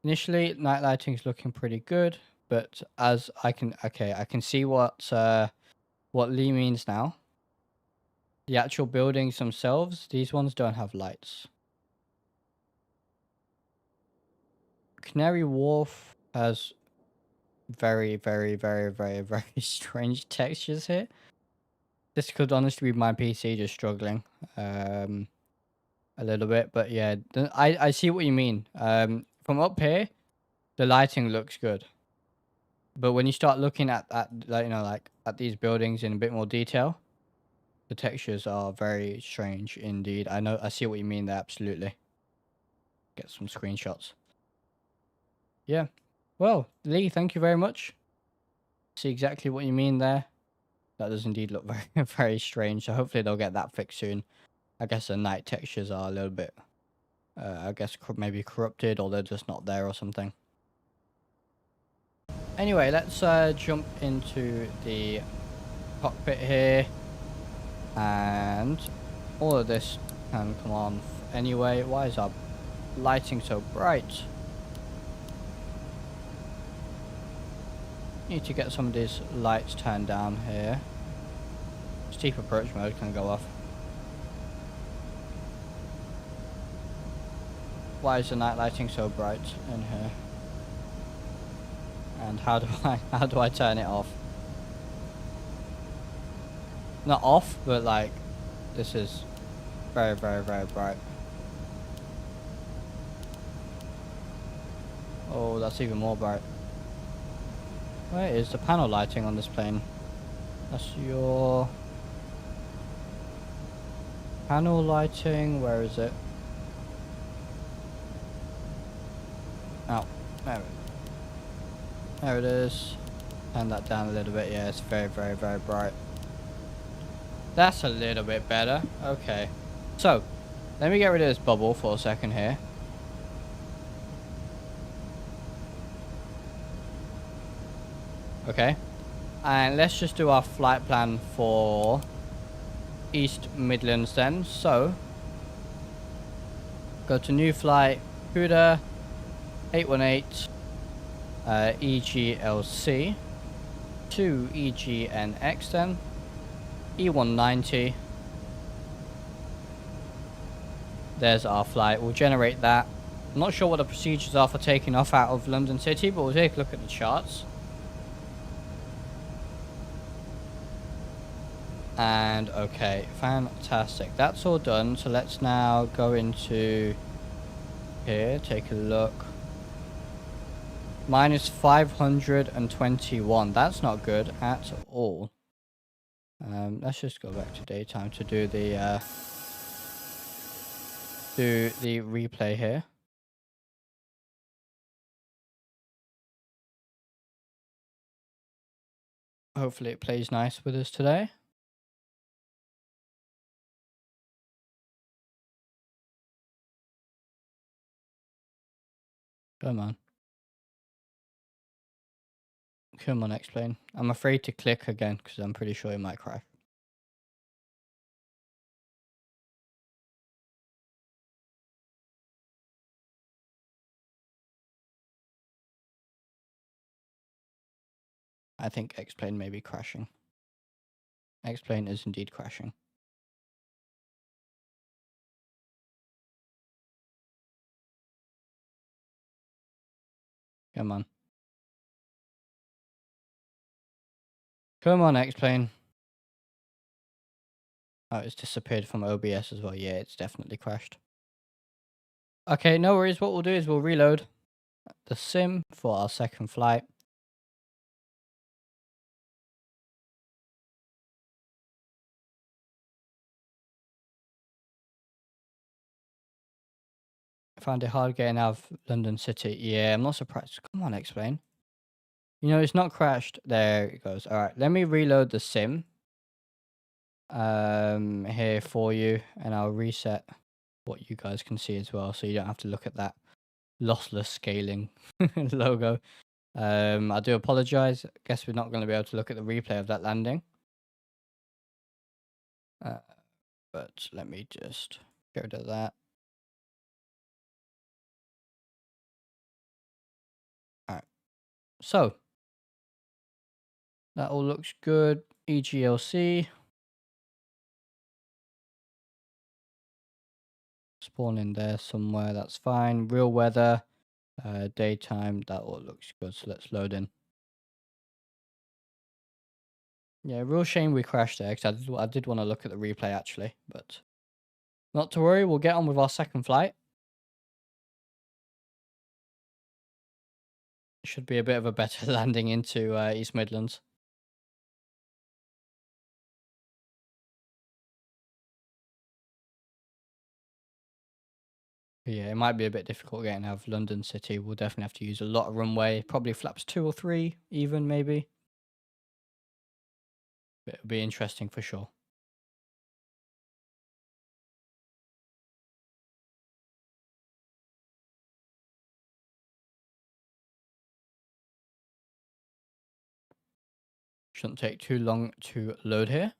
Initially, night lighting is looking pretty good. But as I can... Okay, I can see what Lee means now. The actual buildings themselves, these ones don't have lights. Canary Wharf has very, very, very, very, very strange textures here. This could honestly be my PC just struggling a little bit, but yeah, I see what you mean. From up here, the lighting looks good, but when you start looking at like, you know, like at these buildings in a bit more detail, the textures are very strange indeed. I see what you mean there. Absolutely. Get some screenshots. Yeah. Well, Lee, thank you very much. See exactly what you mean there. That does indeed look very, very strange. So hopefully they'll get that fixed soon. I guess the night textures are a little bit, I guess maybe corrupted, or they're just not there or something. Anyway, let's jump into the cockpit here. And all of this can come on anyway. Why is our lighting so bright? Need to get some of these lights turned down here. Steep approach mode can go off. Why is the night lighting so bright in here? And how do I turn it off? Not off, but like this is very, very, very bright. Oh, that's even more bright. Where is the panel lighting on this plane? That's your panel lighting. Where is it? Oh, there it is. Turn that down a little bit. Yeah, it's very, very, very bright. That's a little bit better. Okay. So, let me get rid of this bubble for a second here. Okay. And let's just do our flight plan for East Midlands then. So, go to new flight, CUDA, 818, EGLC, to EGNX then, E-190. There's our flight. We'll generate that. I'm not sure what the procedures are for taking off out of London City, but we'll take a look at the charts. And okay, fantastic. That's all done. So let's now go into here, take a look. Minus 521. That's not good at all. Let's just go back to daytime to do the replay here. Hopefully it plays nice with us today. Come on. Come on, xplane. I'm afraid to click again because I'm pretty sure it might crash. I think xplane may be crashing. Xplane is indeed crashing. Come on. Come on, xplane. Oh, it's disappeared from OBS as well. Yeah, it's definitely crashed. Okay, no worries. What we'll do is we'll reload the sim for our second flight. Found it hard getting out of London City. Yeah, I'm not surprised. Come on, xplane. You know, it's not crashed. There it goes. All right, let me reload the sim here for you, and I'll reset what you guys can see as well, so you don't have to look at that lossless scaling logo. I do apologize. Guess we're not going to be able to look at the replay of that landing. But let me just get rid of that. All right. So that all looks good. EGLC. Spawn in there somewhere. That's fine. Real weather. Daytime. That all looks good. So let's load in. Yeah, real shame we crashed there because I did want to look at the replay actually, but not to worry. We'll get on with our second flight. Should be a bit of a better landing into East Midlands. But yeah, it might be a bit difficult getting out of London City. We'll definitely have to use a lot of runway. Probably flaps 2 or 3 even, maybe. But it'll be interesting for sure. Shouldn't take too long to load here.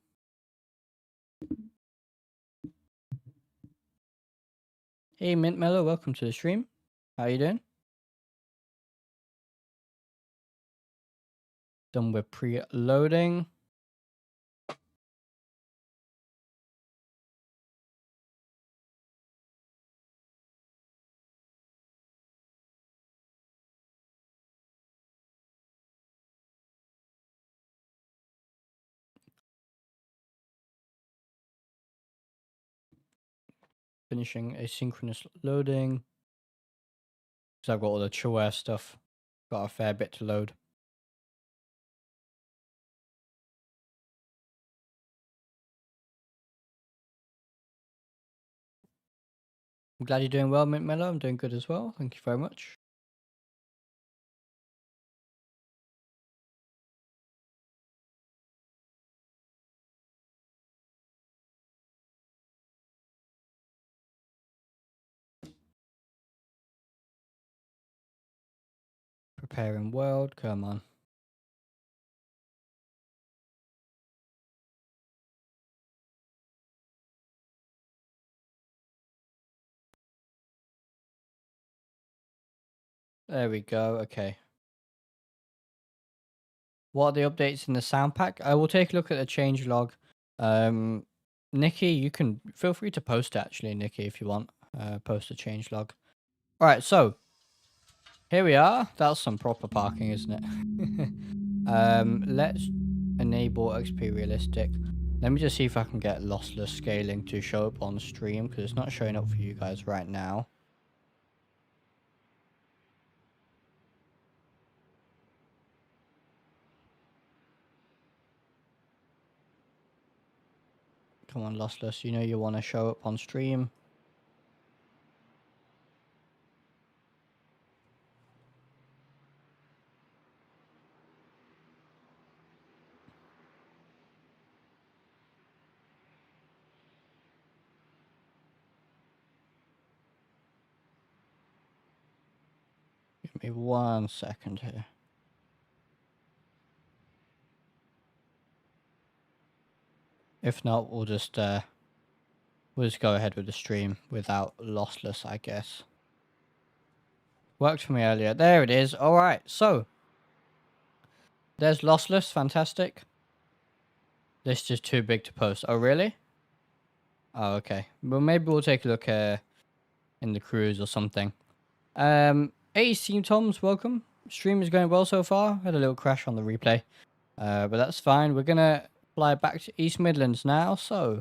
Hey Mint Mellow, welcome to the stream. How are you doing? Done with pre-loading. Finishing asynchronous loading. Because I've got all the chill stuff. Got a fair bit to load. I'm glad you're doing well, Mint Mellow. I'm doing good as well. Thank you very much. Preparing world. Come on. There we go. Okay. What are the updates in the Soundpack? I will take a look at the change log. Nikki, you can feel free to post it actually, Nikki, if you want. Post a change log. All right, so here we are. That's some proper parking, isn't it? Let's enable XP realistic. Let me just see if I can get lossless scaling to show up on stream because it's not showing up for you guys right now. Come on, lossless. You know you want to show up on stream. Give me 1 second here. If not, we'll just go ahead with the stream without lossless, I guess. Worked for me earlier. There it is. All right. So there's lossless. Fantastic. This is just too big to post. Oh, really? Oh, okay. Well, maybe we'll take a look in the cruise or something. Hey, Steam Toms, welcome. Stream is going well so far. Had a little crash on the replay, but that's fine. We're gonna fly back to East Midlands now, so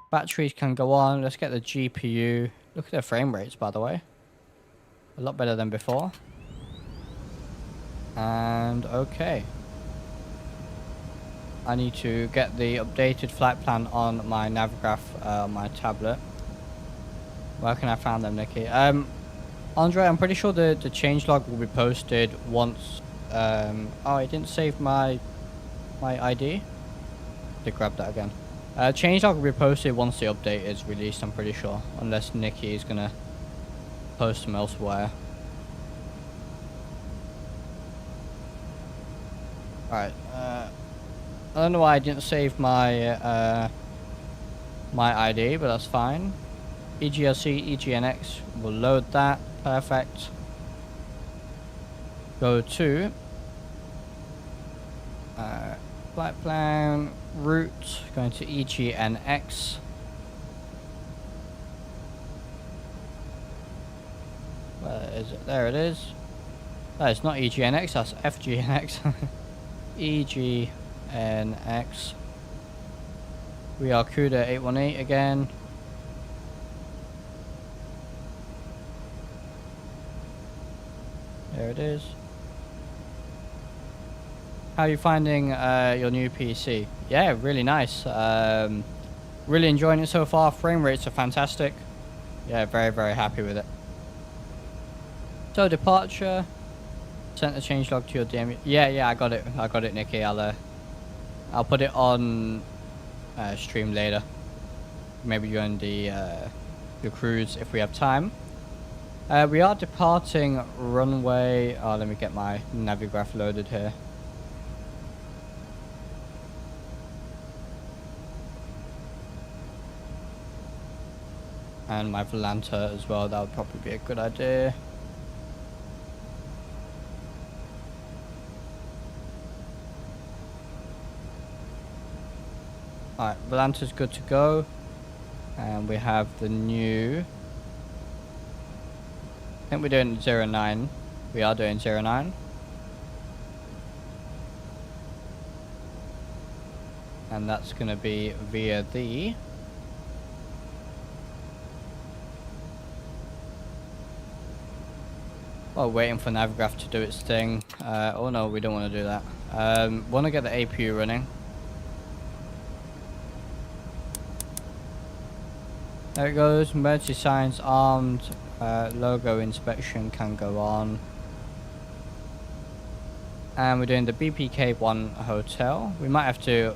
batteries can go on. Let's get the GPU. Look at their frame rates, by the way. A lot better than before. And okay. I need to get the updated flight plan on my Navigraph, my tablet. Where can I find them, Nikki? Andre, I'm pretty sure the changelog will be posted once. Oh, I didn't save my ID. To grab that again. Changelog will be posted once the update is released. I'm pretty sure, unless Nikki is gonna post them elsewhere. All right. I don't know why I didn't save my my ID, but that's fine. EGLC, EGNX, we'll load that. Perfect. Go to flight plan, route, going to EGNX. Where is it? There it is. That is not EGNX, that's FGNX. EGNX. We are CUDA 818 again. There it is. How are you finding your new PC? Yeah, really nice. Really enjoying it so far. Frame rates are fantastic. Yeah, very, very happy with it. So departure. Sent the changelog to your DM. Yeah, I got it. I got it, Nikki. I'll put it on stream later. Maybe during the cruise if we have time. We are departing runway. Oh, let me get my Navigraph loaded here. And my Volanta as well. That would probably be a good idea. Alright, Volanta's good to go. And we have the new... I think we're doing 09. We are doing 09. And that's going to be via the... Oh, waiting for Navigraph to do its thing. Oh no, we don't want to do that. Want to get the APU running. There it goes. Emergency signs armed. Logo inspection can go on. And we're doing the BPK1 hotel. We might have to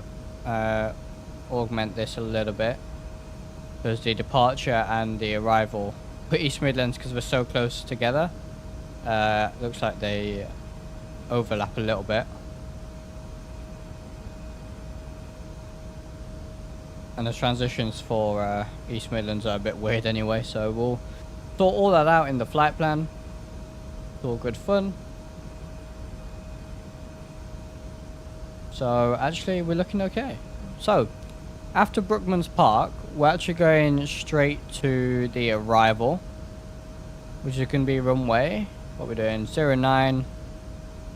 augment this a little bit. Because the departure and the arrival for East Midlands, because we're so close together. Looks like they overlap a little bit. And the transitions for East Midlands are a bit weird anyway, so we'll sort all that out in the flight plan. It's all good fun. So actually we're looking okay. So after Brookman's Park, we're actually going straight to the arrival, which is going to be runway. What we're doing, 09,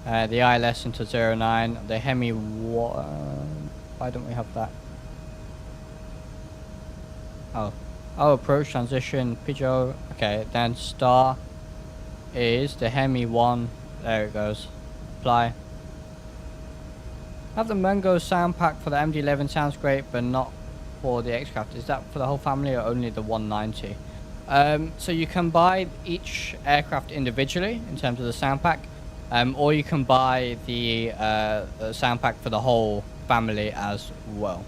the ILS into 09, the Hemi 1, why don't we have that? Oh, approach, transition, Peugeot, okay, then star is the Hemi 1, there it goes, apply. Have the Mungo Soundpack for the MD-11, sounds great, but not for the X-Craft? Is that for the whole family or only the 190? So you can buy each aircraft individually in terms of the sound pack, or you can buy the sound pack for the whole family as well.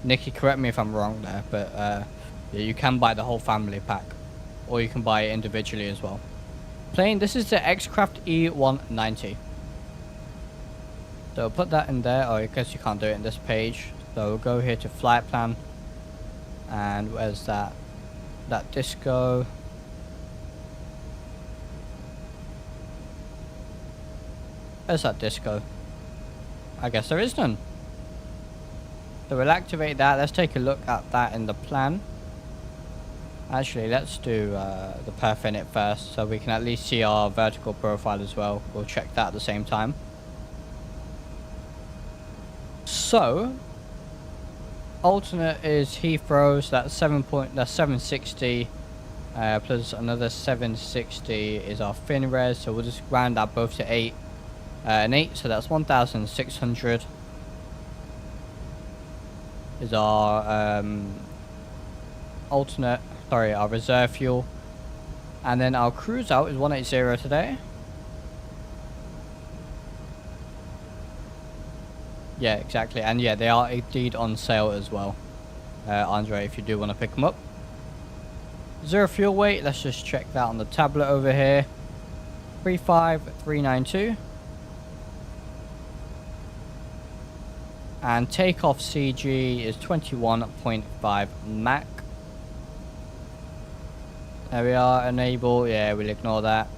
Nikki, correct me if I'm wrong there, but yeah, you can buy the whole family pack, or you can buy it individually as well. Plane, this is the X-Craft E-190. So put that in there. Oh, I guess you can't do it in this page. So we'll go here to flight plan, and where's that disco? Where's that disco? I guess there is none. So we'll activate that. Let's take a look at that in the plan. Actually, let's do the perf in it first, so we can at least see our vertical profile as well. We'll check that at the same time. So alternate is Heathrow, so that's 760 plus another 760 is our fin res, so we'll just round that both to 8 and 8, so that's 1,600 is our alternate, sorry, our reserve fuel. And then our cruise out is 180 today. Yeah, exactly. And yeah, they are indeed on sale as well, Andre, if you do want to pick them up. Zero fuel weight, let's just check that on the tablet over here. 35392. And takeoff CG is 21.5 Mach. There we are, enable, yeah, we'll ignore that.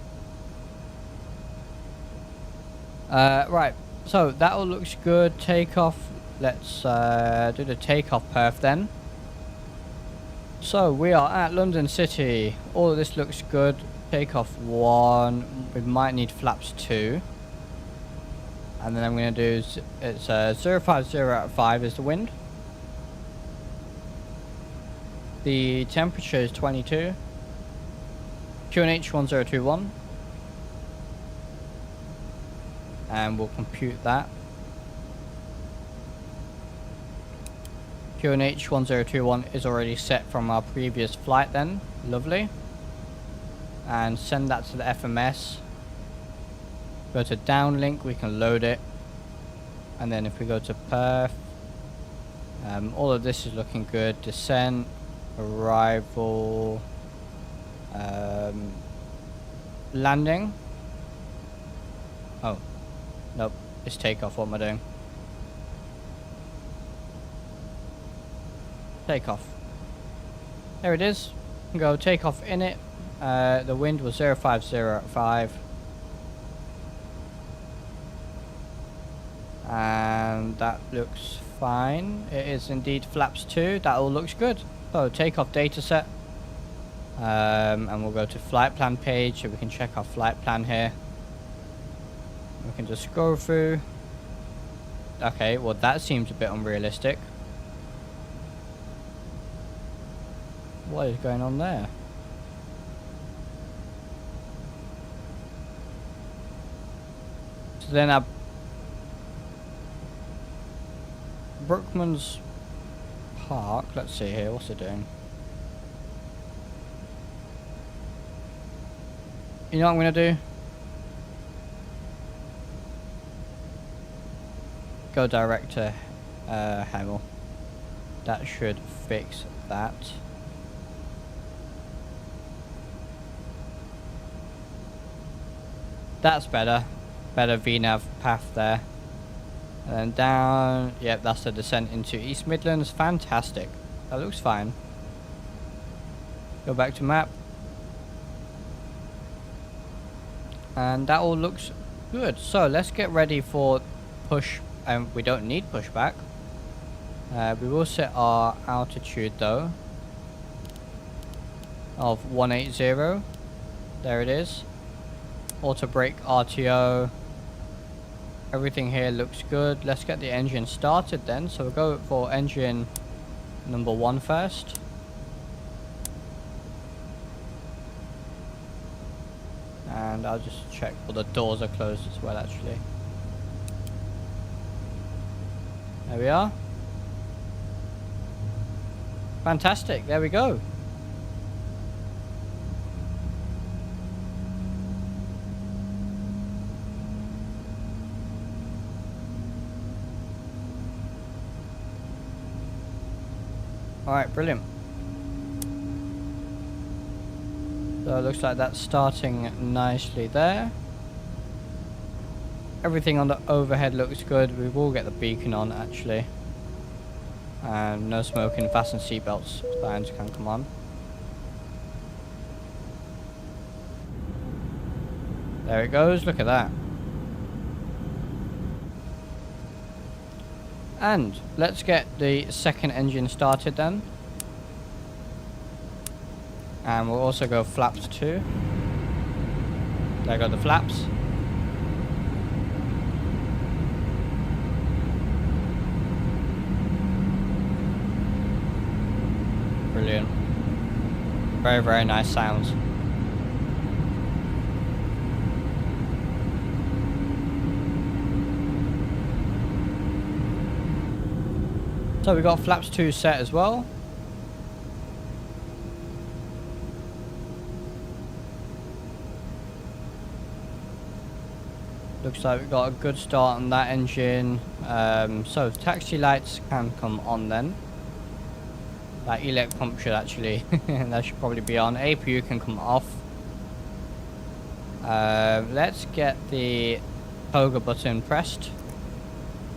Right, so that all looks good. Takeoff, let's do the takeoff perf then. So we are at London City, all of this looks good. Takeoff 1, we might need flaps 2. And then I'm going to do, it's 050 out of 5 is the wind. The temperature is 22. QNH 1021. And we'll compute that. QNH 1021 is already set from our previous flight then. Lovely. And send that to the FMS. Go to downlink, we can load it. And then if we go to perf, all of this is looking good. Descent, arrival, landing. Oh, nope, it's takeoff. What am I doing? Takeoff. There it is. You can go takeoff in it. The wind was 050 at 5. And that looks fine. It is indeed flaps 2. That all looks good. So takeoff data set. And we'll go to flight plan page so we can check our flight plan here. We can just scroll through. Okay, well that seems a bit unrealistic. What is going on there? So then our Brookman's Park, let's see here, what's it doing? You know what I'm going to do? Go direct to Hemel. That should fix that. That's better. Better VNAV path there. And then down, yep, that's the descent into East Midlands. Fantastic. That looks fine. Go back to map. And that all looks good. So let's get ready for push. We don't need pushback. We will set our altitude though of 180. There it is. Auto brake, RTO. Everything here looks good. Let's get the engine started then. So we'll go for engine number 1 first. And I'll just check. Well, the doors are closed as well actually. There we are. Fantastic. There we go. All right, brilliant. So it looks like that's starting nicely there. Everything on the overhead looks good. We will get the beacon on actually. And no smoking, fasten seatbelts. Signs can come on. There it goes, look at that. And let's get the second engine started then. And we'll also go flaps too. There go the flaps. Brilliant. Very, very nice sounds. So we got flaps 2 set as well. Looks like we've got a good start on that engine. So taxi lights can come on then. That elect pump should actually, that should probably be on. APU can come off. Let's get the toga button pressed.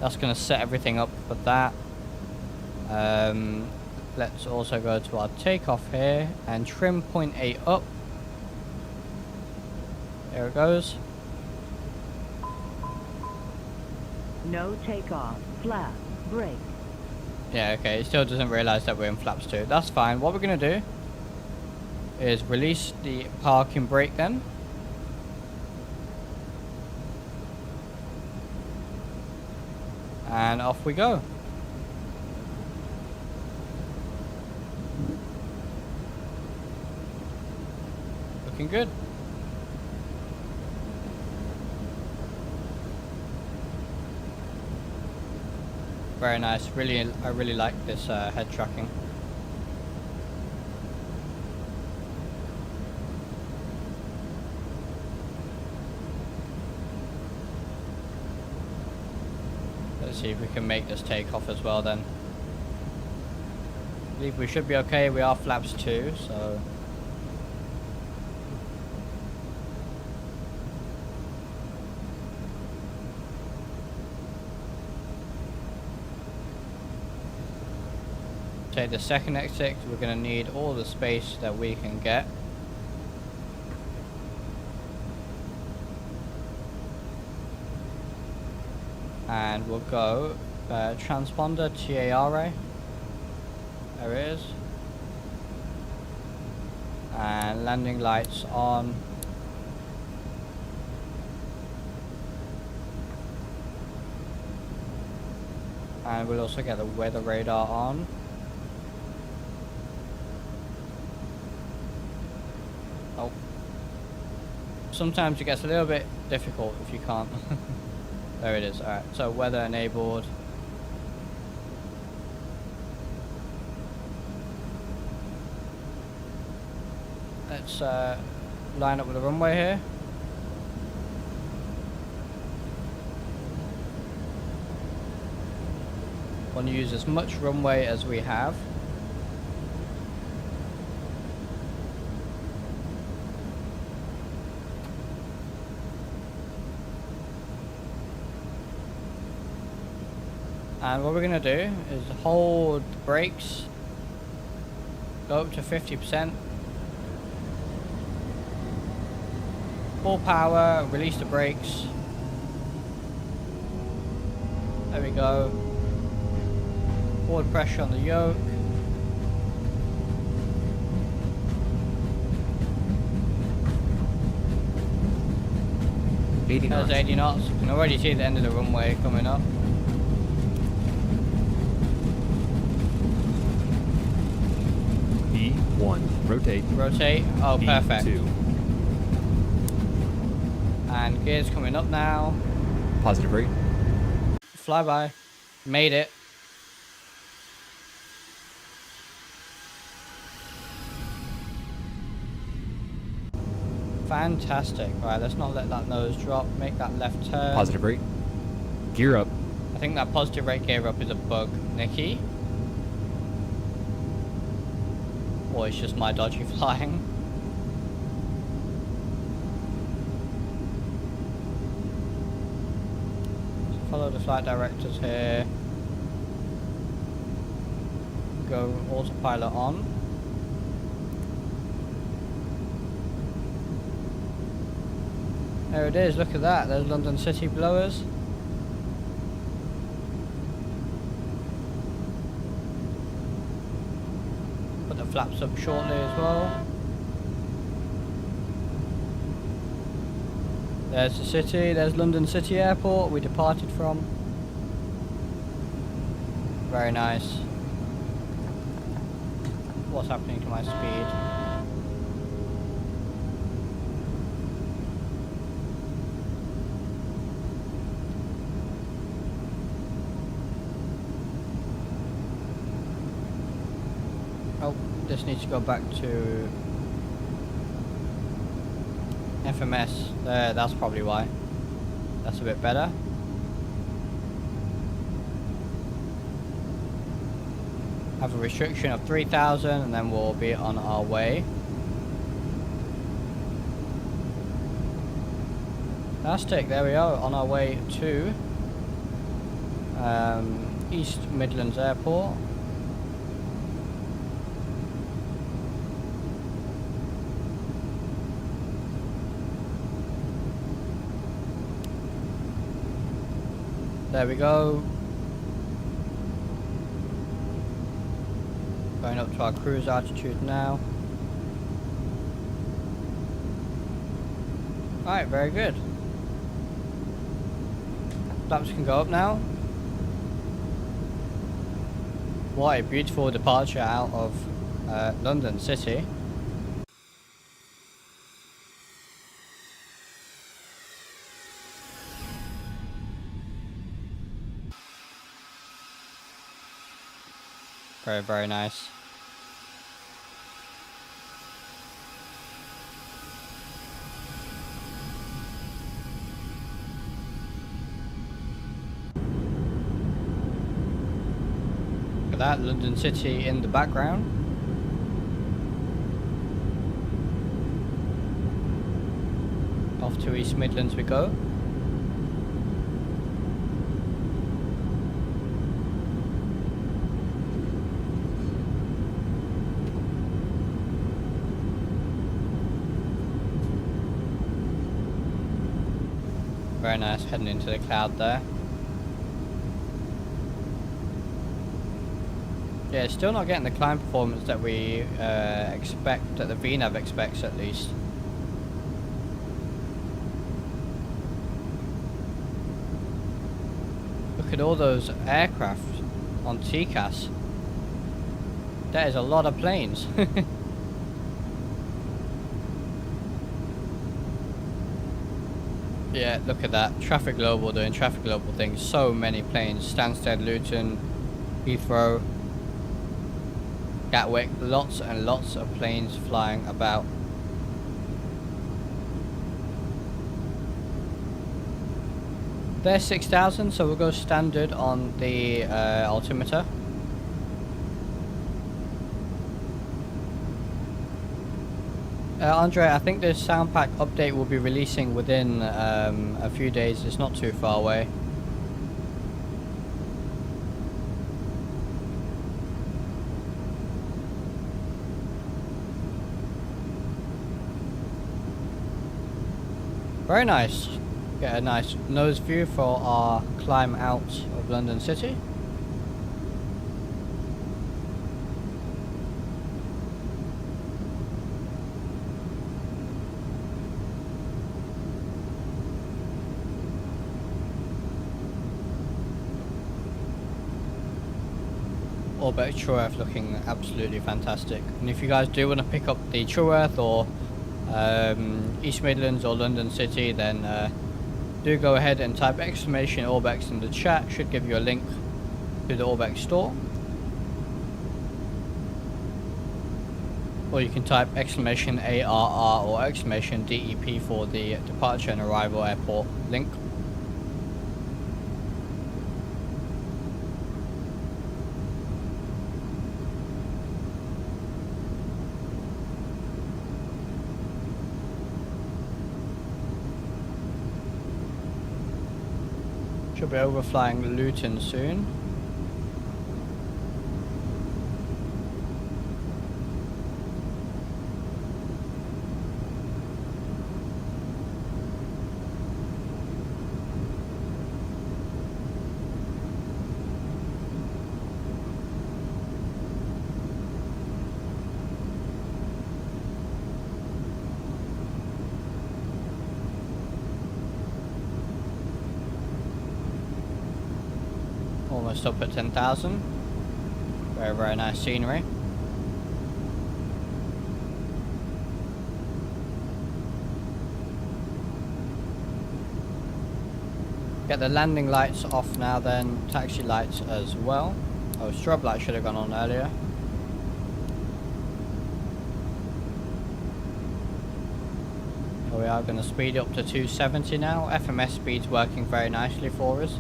That's going to set everything up for that. Let's also go to our takeoff here and trim 0.8 up. There it goes. No takeoff. Flap. Brake. Yeah, okay, it still doesn't realise that we're in flaps 2. That's fine. What we're going to do is release the parking brake then. And off we go. Looking good. Very nice. I really like this head tracking. Let's see if we can make this take off as well then. I believe we should be okay. We are flaps 2, so. Take the second exit. We're going to need all the space that we can get. And we'll go transponder TARA. There it is. And landing lights on. And we'll also get the weather radar on. Oh. Sometimes it gets a little bit difficult if you can't. There it is. Alright, so weather enabled. Let's line up with the runway here. Want to use as much runway as we have. And what we're going to do is hold the brakes, go up to 50%, full power, release the brakes. There we go. Forward pressure on the yoke. There's 80 knots. You can already see the end of the runway coming up. E1, rotate. Rotate. Oh, perfect. E2. And gears coming up now. Positive rate. Flyby. Made it. Fantastic. Right, let's not let that nose drop. Make that left turn. Positive rate. Gear up. I think that positive rate gear up is a bug, Nikki. Or it's just my dodgy flying. So follow the flight directors here. Go autopilot on. There it is, look at that. There's London City blowers. Put the flaps up shortly as well. There's the city, there's London City Airport we departed from. Very nice. What's happening to my speed? Oh, this needs to go back to FMS. There, that's probably why. That's a bit better. Have a restriction of 3,000 and then we'll be on our way. Fantastic, there we are, on our way to East Midlands Airport. There we go. Going up to our cruise altitude now. Alright, very good. Flaps can go up now. What a beautiful departure out of London City. Very, very nice. Look at that, London City in the background. Off to East Midlands we go. Very nice, heading into the cloud there. Yeah, still not getting the climb performance that we expect, that the VNAV expects at least. Look at all those aircraft on TCAS. That is a lot of planes. Yeah, look at that. Traffic Global doing Traffic Global things. So many planes. Stansted, Luton, Heathrow, Gatwick. Lots and lots of planes flying about. They're 6,000, so we'll go standard on the altimeter. Andre, I think the Soundpack update will be releasing within a few days. It's not too far away. Very nice. Get a nice nose view for our climb out of London City. Orbit True Earth looking absolutely fantastic. And if you guys do want to pick up the True Earth or East Midlands or London City, then do go ahead and type exclamation Orbex in the chat. Should give you a link to the Orbex store. Or you can type exclamation ARR or exclamation DEP for the departure and arrival airport link. Should be overflying Luton soon. Almost up at 10,000. Very, very nice scenery. Get the landing lights off now then, taxi lights as well. Oh, strobe light should have gone on earlier. We are going to speed up to 270 now. FMS speed's working very nicely for us.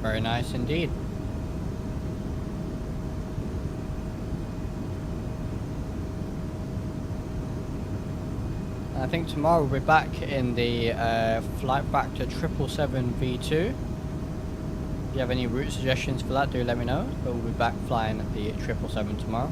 Very nice indeed. I think tomorrow we'll be back in the flight back to 777 V2. If you have any route suggestions for that, do let me know. But we'll be back flying the 777 tomorrow.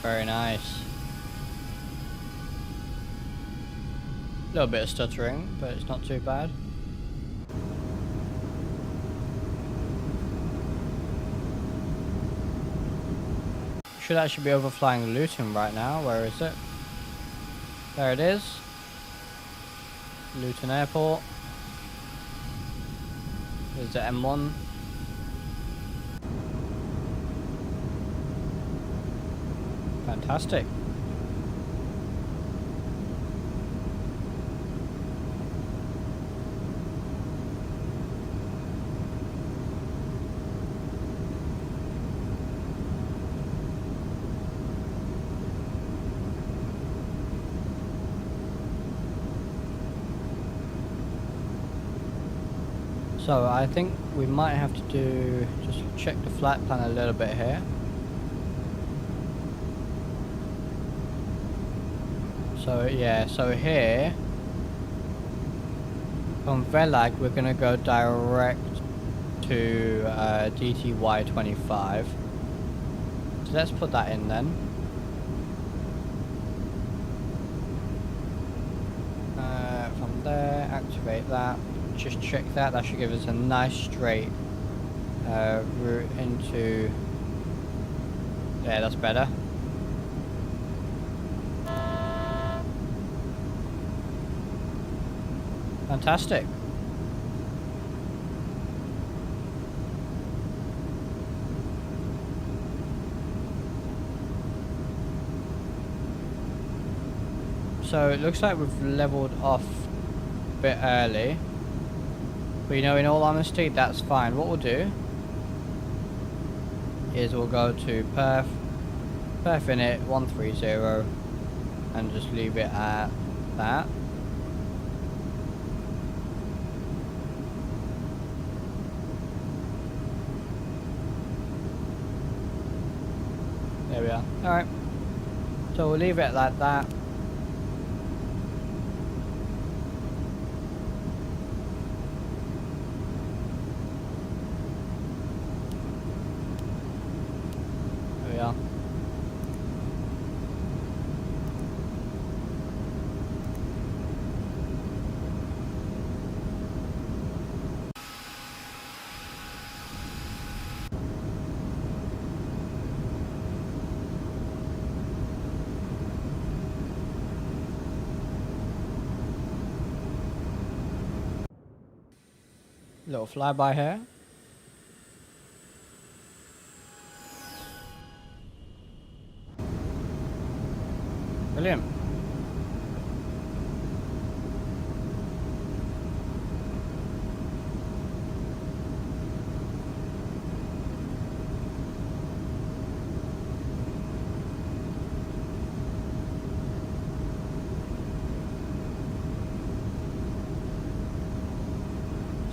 Very nice. A little bit of stuttering, but it's not too bad. Should actually be overflying Luton right now. Where is it? There it is. Luton Airport. There's the M1. Fantastic. So I think we might have to do, just check the flight plan a little bit here. So yeah, so here from Velag we're gonna go direct to DTY 25. So let's put that in then. From there, activate that. Just check that. That should give us a nice straight route into. Yeah, that's better. Fantastic. So it looks like we've leveled off a bit early. But you know, in all honesty, that's fine. What we'll do is we'll go to Perth init 130 and just leave it at that. There we are. Alright. So we'll leave it like that. There we are. Little flyby here. Brilliant.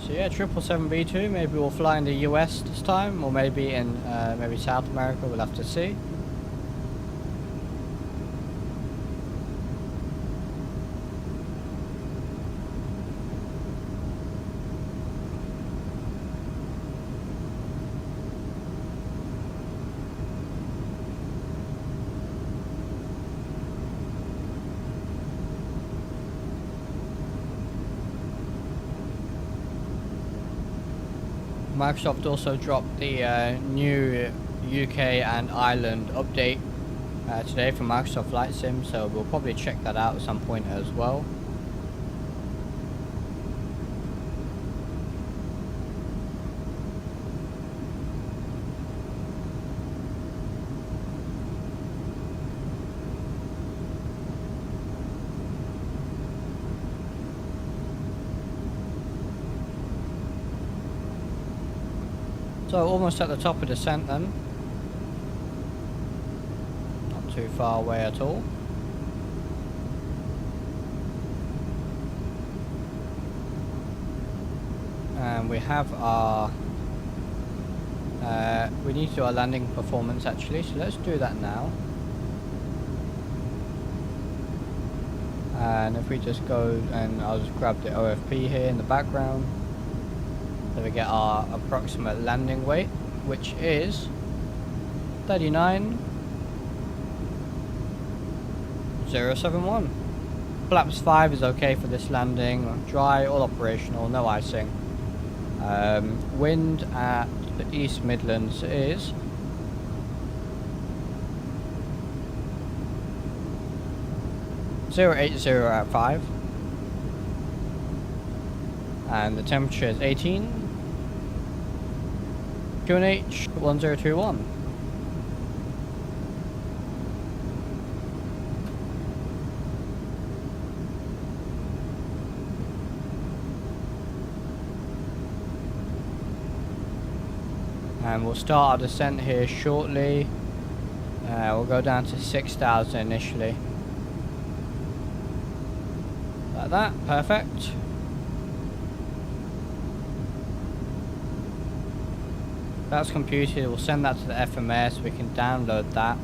So yeah, 777B2, maybe we'll fly in the US this time, or maybe in maybe South America, we'll have to see. Microsoft also dropped the new UK and Ireland update today for Microsoft Flight Sim, so we'll probably check that out at some point as well. So almost at the top of descent then. Not too far away at all. And we have our we need to do our landing performance actually, so let's do that now. And if we just go, and I'll just grab the OFP here in the background. So we get our approximate landing weight, which is 39,071. Flaps 5 is okay for this landing. Dry, all operational, no icing. Wind at the East Midlands is 080 at 5. And the temperature is 18. QNH 1021. And we'll start our descent here shortly. We'll go down to 6,000 initially. Like that, perfect. That's computed, we'll send that to the FMS so we can download that.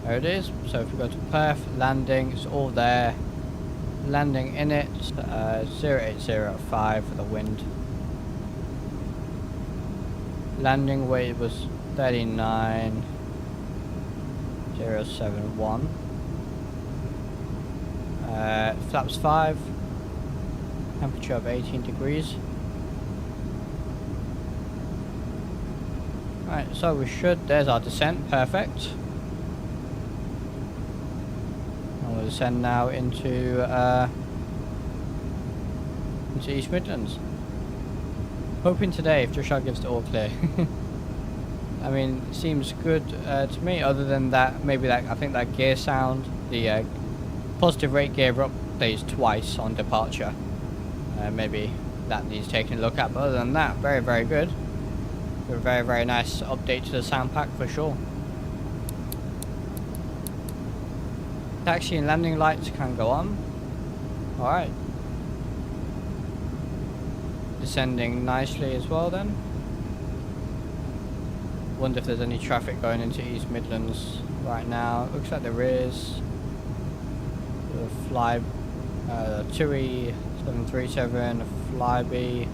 There it is. So if we go to Perth, landing, it's all there. Landing in it, 080 for the wind. Landing weight was 39,071. Flaps 5. Temperature of 18 degrees. Right, so we should, there's our descent, perfect. And we'll descend now into East Midlands. Hoping today if Drishal gives the all clear. I mean, it seems good to me, other than that, maybe that, I think that gear sound, the positive rate gear updates twice on departure. Maybe that needs taking a look at, but other than that, very, very good. A very, very nice update to the Soundpack for sure. Taxi and landing lights can go on. Alright. Descending nicely as well then. Wonder if there's any traffic going into East Midlands right now. Looks like there is. The fly, TUI 737, Flybe.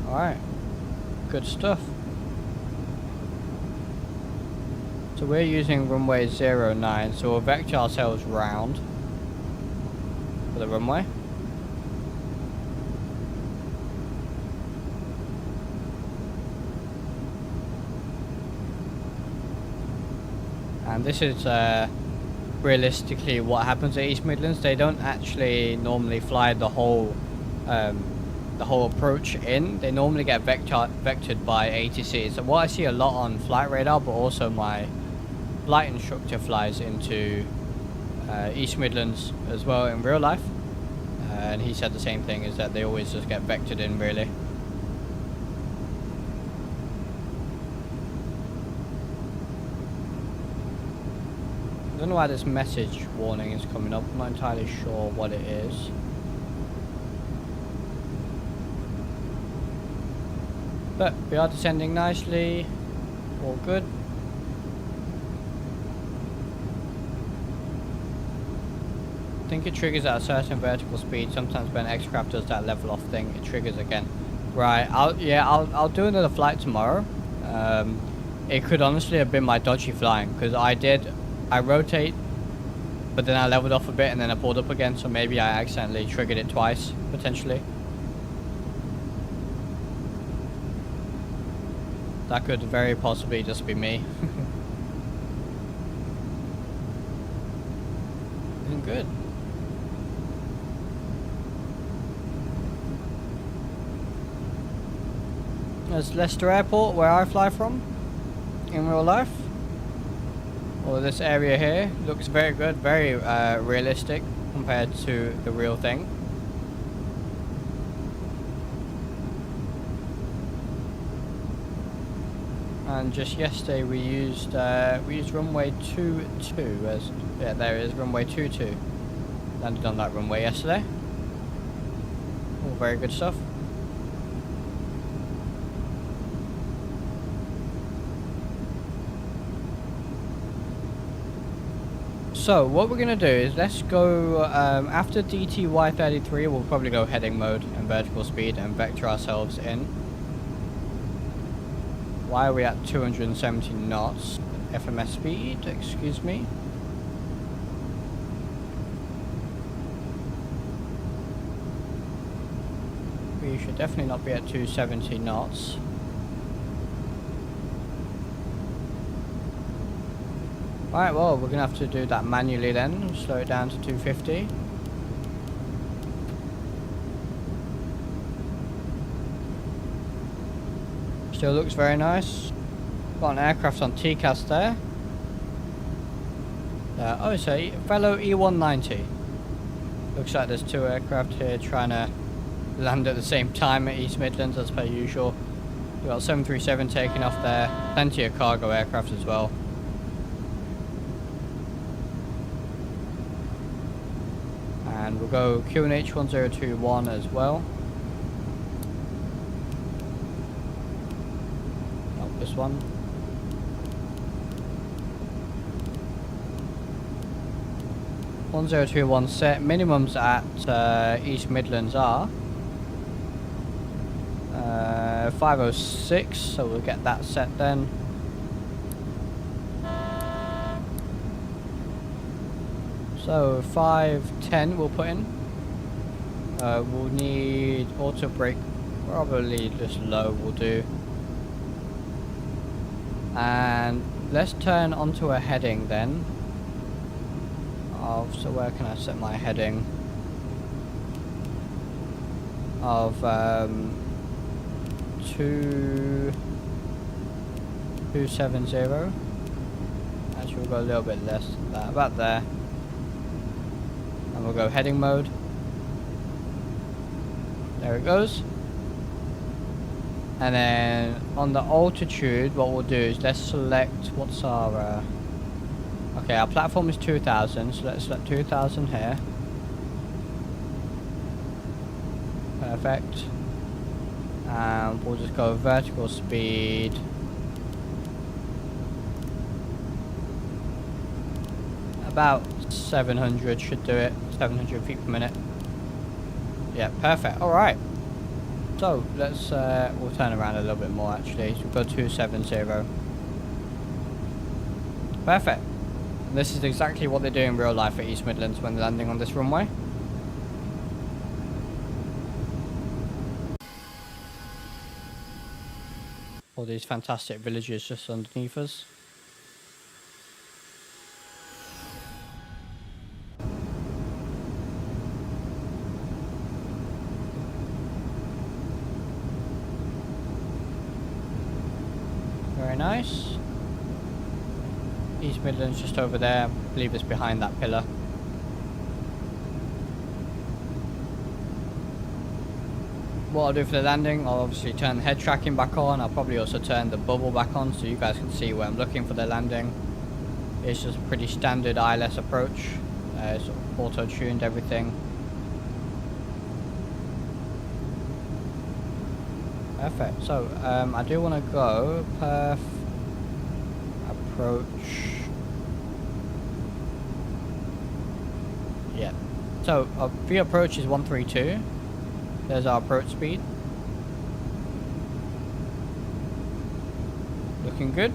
Alright, good stuff. So we're using runway 09, so we'll vector ourselves round for the runway. And this is realistically what happens at East Midlands. They don't actually normally fly the whole approach in. They normally get vectored by ATCs. So what I see a lot on flight radar, but also my flight instructor flies into East Midlands as well in real life, and he said the same thing, is that they always just get vectored in really. I don't know why this message warning is coming up. I'm not entirely sure what it is. But we are descending nicely. All good. I think it triggers at a certain vertical speed. Sometimes when X-Craft does that level off thing, it triggers again. Right, I'll do another flight tomorrow. It could honestly have been my dodgy flying, because I rotate, but then I leveled off a bit and then I pulled up again, so maybe I accidentally triggered it twice, potentially. That could very possibly just be me. Doing good. There's Leicester Airport, where I fly from in real life. Well, this area here looks very good, very realistic compared to the real thing. And just yesterday we used runway 22 as, yeah, there it is, runway 22. Landed on that runway yesterday. All very good stuff. So what we're gonna do is let's go after DTY33. We'll probably go heading mode and vertical speed and vector ourselves in. Why are we at 270 knots FMS speed? Excuse me. We should definitely not be at 270 knots. Alright, well, we're going to have to do that manually then. Slow it down to 250. Still looks very nice. Got an aircraft on TCAS there. Oh, it's a fellow E-190. Looks like there's two aircraft here trying to land at the same time at East Midlands as per usual. We've got 737 taking off there. Plenty of cargo aircraft as well. And we'll go QNH 1021 as well. Not this one. (1021) set. Minimums at East Midlands are 506, so we'll get that set then. So 510 we'll put in. We'll need auto brake, probably just low will do. And let's turn onto a heading then. So where can I set my heading? Of 270. Actually we'll go a little bit less than that, about there. And we'll go heading mode. There it goes. And then on the altitude, what we'll do is let's select what's our okay, our platform is 2000, so let's select 2000 here. Perfect. And we'll just go vertical speed. About 700 should do it. 700 feet per minute. Yeah, perfect. Alright. So let's we'll turn around a little bit more actually. So we'll go 270. Perfect. And this is exactly what they do in real life at East Midlands when they're landing on this runway. All these fantastic villages just underneath us. nice. East Midlands just over there. I believe it's behind that pillar. What I'll do for the landing, I'll obviously turn the head tracking back on. I'll probably also turn the bubble back on so you guys can see where I'm looking for the landing. It's just a pretty standard ILS approach. It's auto-tuned everything. Perfect. So I do want to go perf approach. Yeah. So the approach is 132. There's our approach speed. Looking good.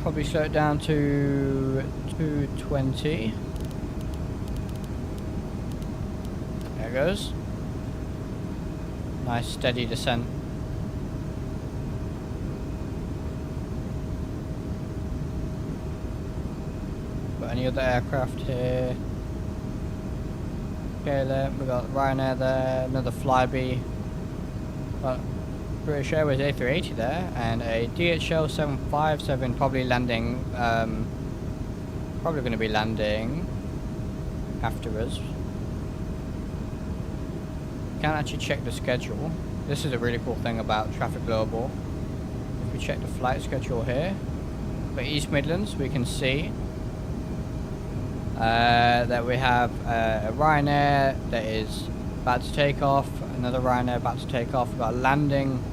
Probably slow it down to 220. There it goes. Nice steady descent. Got any other aircraft here? Okay, there we got Ryanair there, another Flybe. Got British Airways A380 there, and a DHL 757 probably landing. Probably going to be landing after us. Can't actually check the schedule. This is a really cool thing about Traffic Global. If we check the flight schedule here, for East Midlands, we can see that we have a Ryanair that is about to take off, another Ryanair about to take off. We've got a landing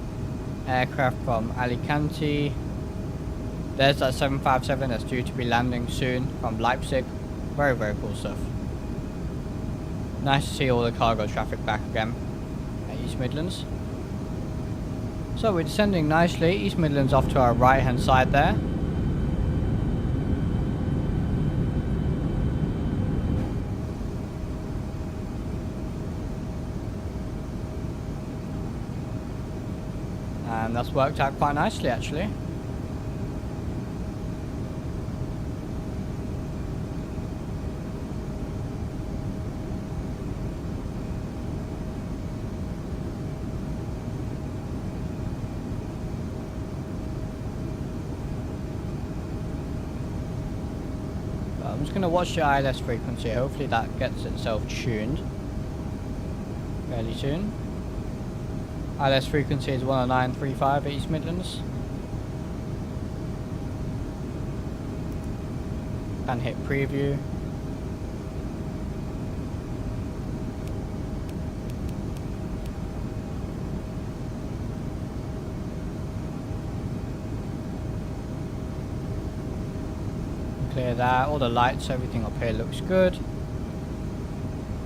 aircraft from Alicante. There's that 757 that's due to be landing soon from Leipzig. Very, very cool stuff. Nice to see all the cargo traffic back again at East Midlands. So we're descending nicely. East Midlands off to our right hand side there. And that's worked out quite nicely actually. I'm just going to watch the ILS frequency. Hopefully that gets itself tuned fairly soon. ILS frequency is 109.35 at East Midlands. And hit preview. Clear that. All the lights, everything up here looks good.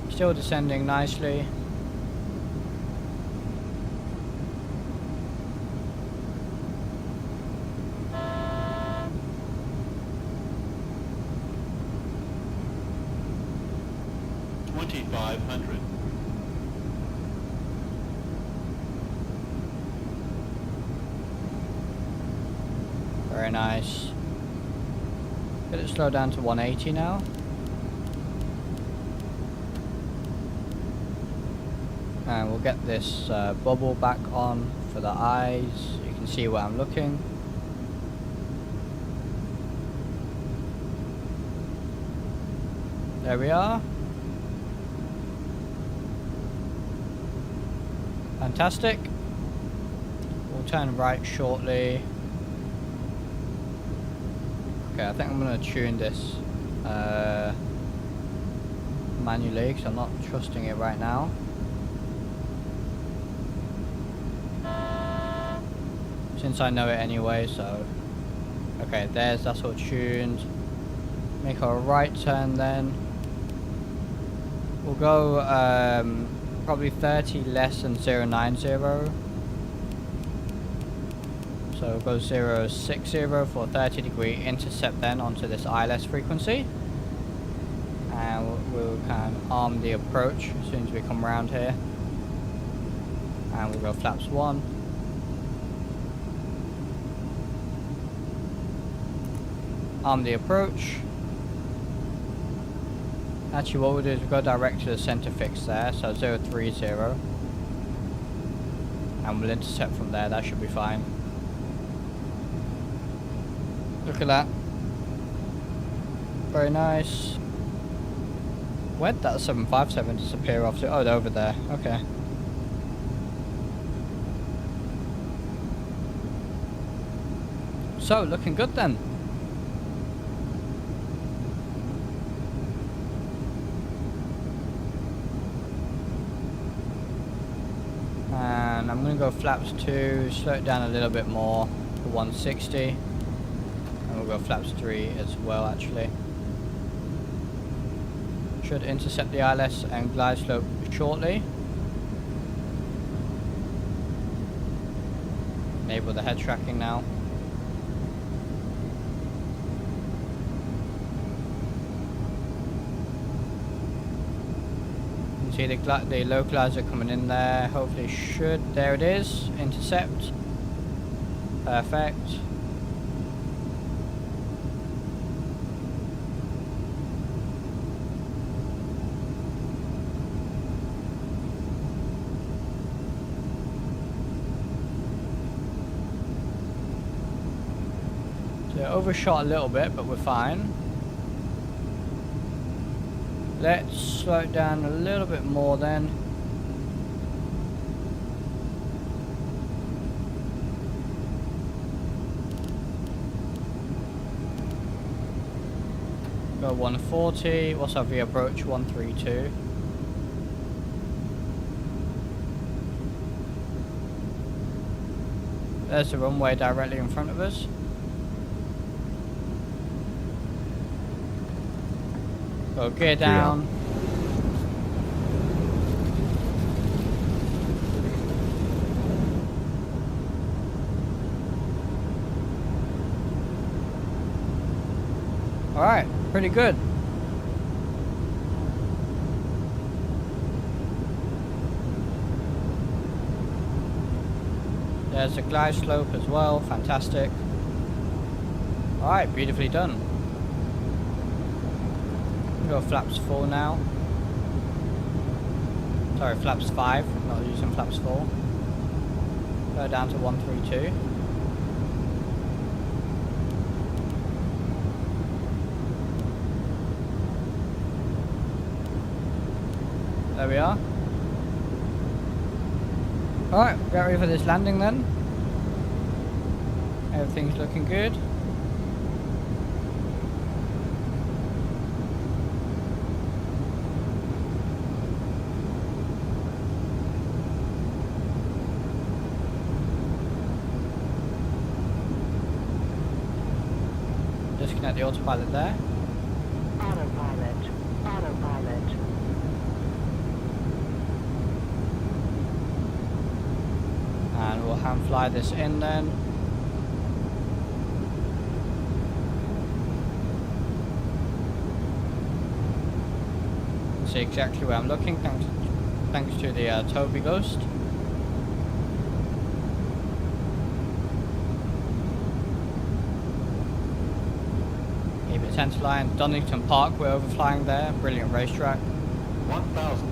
Still descending nicely. Very nice. Get it slow down to 180 now. And we'll get this bubble back on for the eyes. You can see where I'm looking. There we are. Fantastic. We'll turn right shortly. Okay, I think I'm going to tune this manually because I'm not trusting it right now. Since I know it anyway, so... Okay, that's all tuned. Make our right turn then. We'll go probably 30 less than 090. So we'll go 060 for a 30-degree intercept then onto this ILS frequency. And we'll kind of arm the approach as soon as we come around here. And we'll go flaps 1. Arm the approach. Actually what we'll do is we'll go direct to the center fix there, so 030. And we'll intercept from there, that should be fine. Look at that. Very nice. Where'd that 757 disappear off to? Oh, they're over there. Okay. So, looking good then. And I'm going to go flaps 2, slow it down a little bit more to 160. And we'll go flaps 3 as well, actually. Should intercept the ILS and glide slope shortly. Enable the head tracking now. See the localizer coming in there. Hopefully should. There it is. Intercept. Perfect. So overshot a little bit, but we're fine. Let's slow it down a little bit more then. Go 140. What's our V approach? 132. There's the runway directly in front of us. Go gear down. Alright, pretty good. There's a glide slope as well, fantastic. Alright, beautifully done. Go flaps 4 now. Sorry, flaps 5, not using flaps 4. Go down to 132. There we are. Alright, get ready for this landing then. Everything's looking good. Disconnect the autopilot there. Autopilot. Autopilot. And we'll hand fly this in then. See exactly where I'm looking thanks to the Toby Ghost. Centre line, Donington Park, we're overflying there, brilliant racetrack. 1000.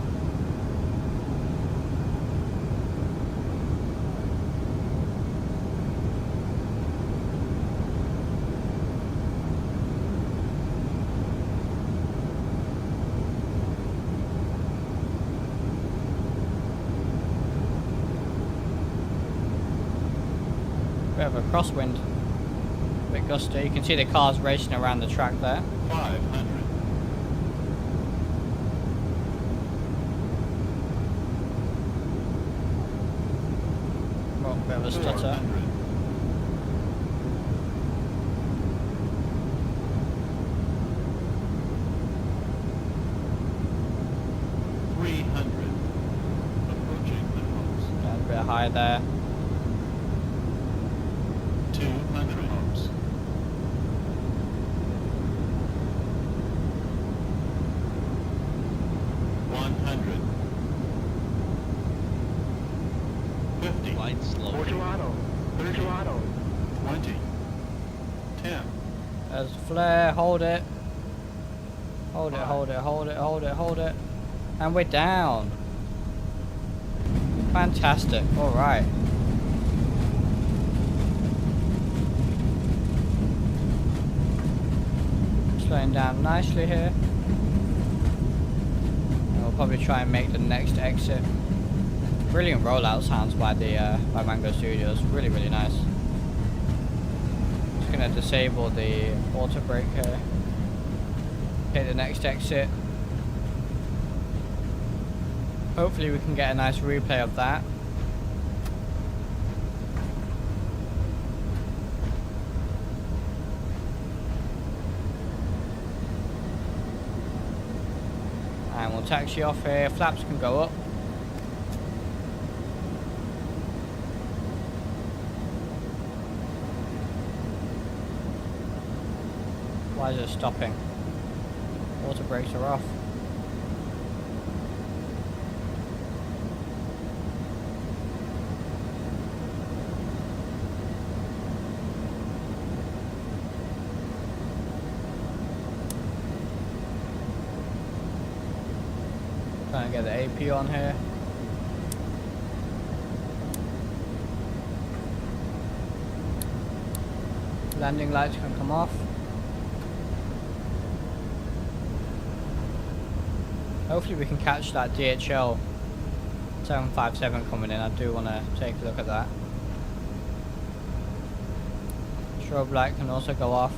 We have a crosswind. Bit gusty. You can see the cars racing around the track there. 500. Oh, bit of a stutter. 300. Approaching the house. Yeah, a bit high there. 200 homes. 100. 50. Glide slope. Throttle. Throttle. 20. 10. There's a flare, hold it. Hold it, hold it, hold it, hold it, hold it. And we're down. Fantastic, all right. slowing down nicely here. And we'll probably try and make the next exit. Brilliant rollout sounds by the by Mango Studios. Really, really nice. Just gonna disable the auto brake here. Hit the next exit. Hopefully we can get a nice replay of that. And we'll taxi off here. Flaps can go up. Why is it stopping? Auto brakes are off. Trying to get the AP on here. Landing lights can come off. Hopefully we can catch that DHL 757 coming in. I do want to take a look at that. Strobe light can also go off.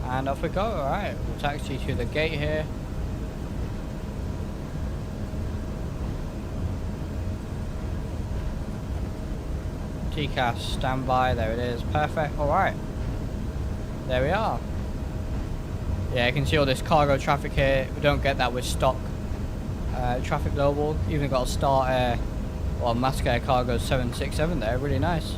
And off we go. Alright, we'll taxi to the gate here. TCAS standby, there it is. Perfect. Alright. There we are. Yeah, you can see all this cargo traffic here. We don't get that with stock traffic global. Even got a Star Air or Mask Air Cargo 767 there. Really nice.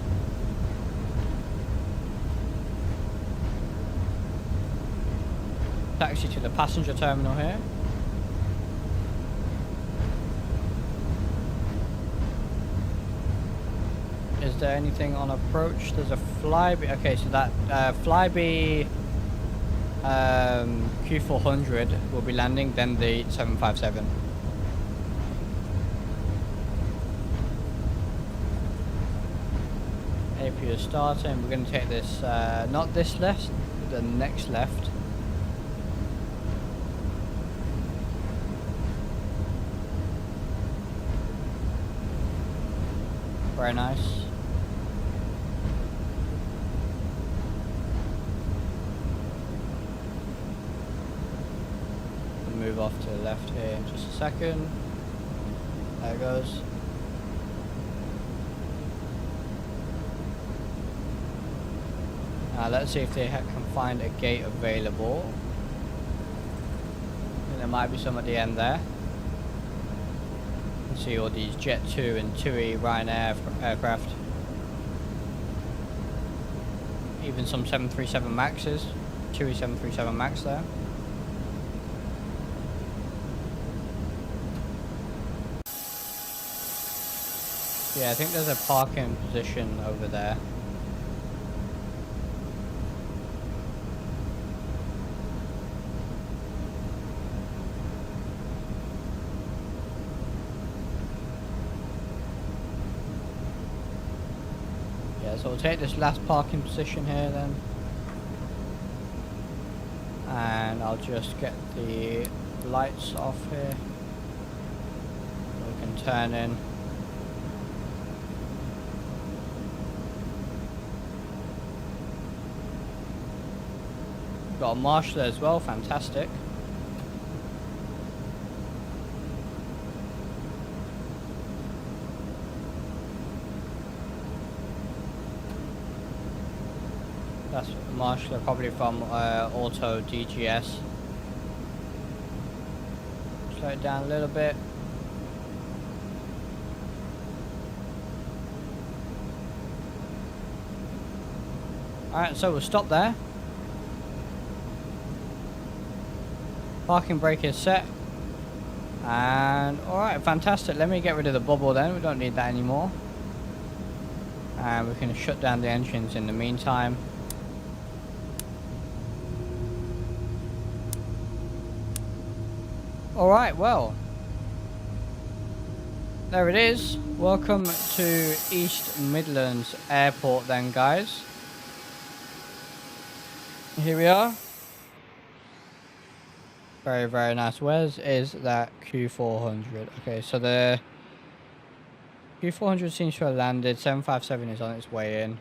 Taxi to the passenger terminal here. Is there anything on approach? There's a Flybe. Okay, so that Flybe Q400 will be landing, then the 757. AP is starting. We're going to take this, not this left, the next left. Very nice. Move off to the left here in just a second. There it goes. Now let's see if they can find a gate available. And there might be some at the end there. You can see all these Jet 2 and TUI Ryanair aircraft. Even some 737 Maxes. TUI 737 Max there. Yeah, I think there's a parking position over there. Yeah, so we'll take this last parking position here then. And I'll just get the lights off here. We can turn in. Got a marshal as well, fantastic. That's a marshal probably from Auto DGS. Slow it down a little bit. Alright, so we'll stop there. Parking brake is set. And alright, fantastic. Let me get rid of the bubble then. We don't need that anymore. And we can shut down the engines in the meantime. Alright, well. There it is. Welcome to East Midlands Airport then, guys. Here we are. Very, very nice. Where's is that Q400? Okay, so the Q400 seems to have landed. 757 is on its way in.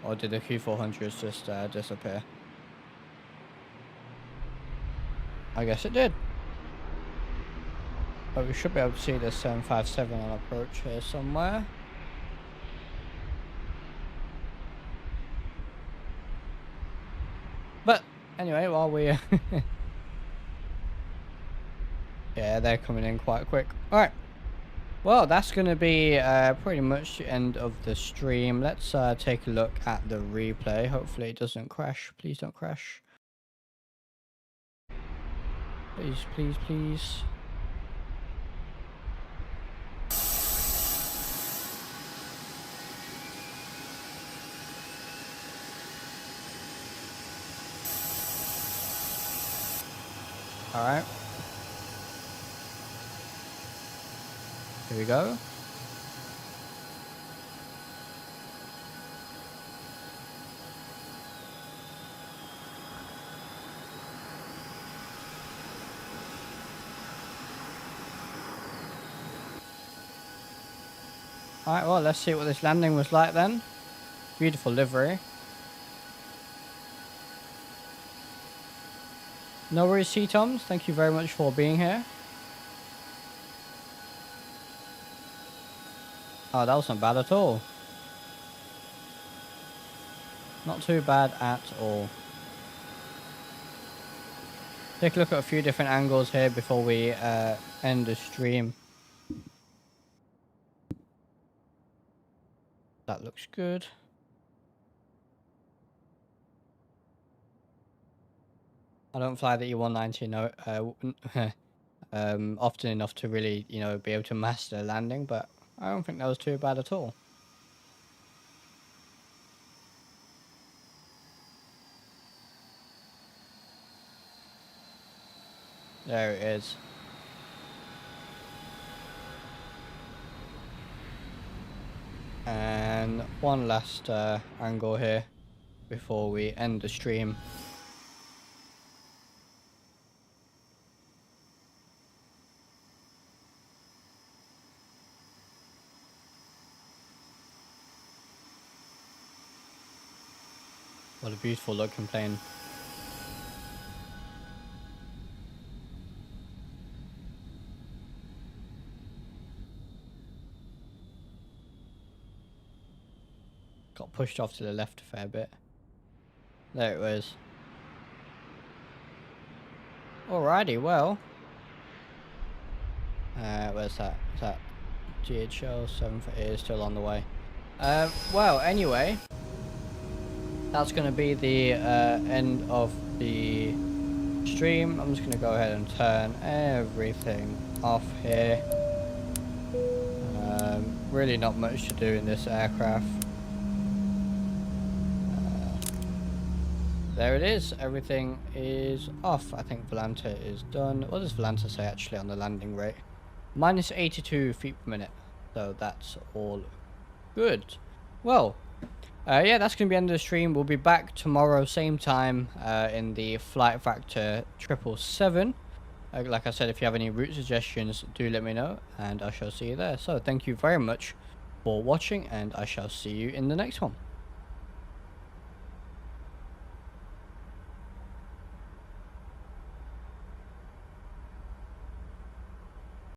Or did the Q400s just disappear? I guess it did. But we should be able to see the 757 on approach here somewhere. But anyway, while we yeah, they're coming in quite quick. Alright. Well, that's going to be pretty much the end of the stream. Let's take a look at the replay. Hopefully it doesn't crash. Please don't crash. Please, please, please. Alright. Here we go. Alright, well, let's see what this landing was like then. Beautiful livery. No worries, T-Toms. Thank you very much for being here. Oh, that wasn't bad at all. Not too bad at all. Take a look at a few different angles here before we end the stream. That looks good. I don't fly the E-190 often enough to really, you know, be able to master landing, but I don't think that was too bad at all. There it is. And one last angle here before we end the stream. What a beautiful looking plane. Got pushed off to the left a fair bit. There it was. Alrighty, well. Where's that? Is that GHL 7 is still on the way. Well, anyway. That's going to be the end of the stream. I'm just going to go ahead and turn everything off here. Really not much to do in this aircraft. There it is. Everything is off. I think Volanta is done. What does Volanta say actually on the landing rate? Minus 82 feet per minute. So that's all good. Well. Yeah, that's going to be the end of the stream. We'll be back tomorrow, same time, in the Flight Factor 777. Like I said, if you have any route suggestions, do let me know, and I shall see you there. So, thank you very much for watching, and I shall see you in the next one.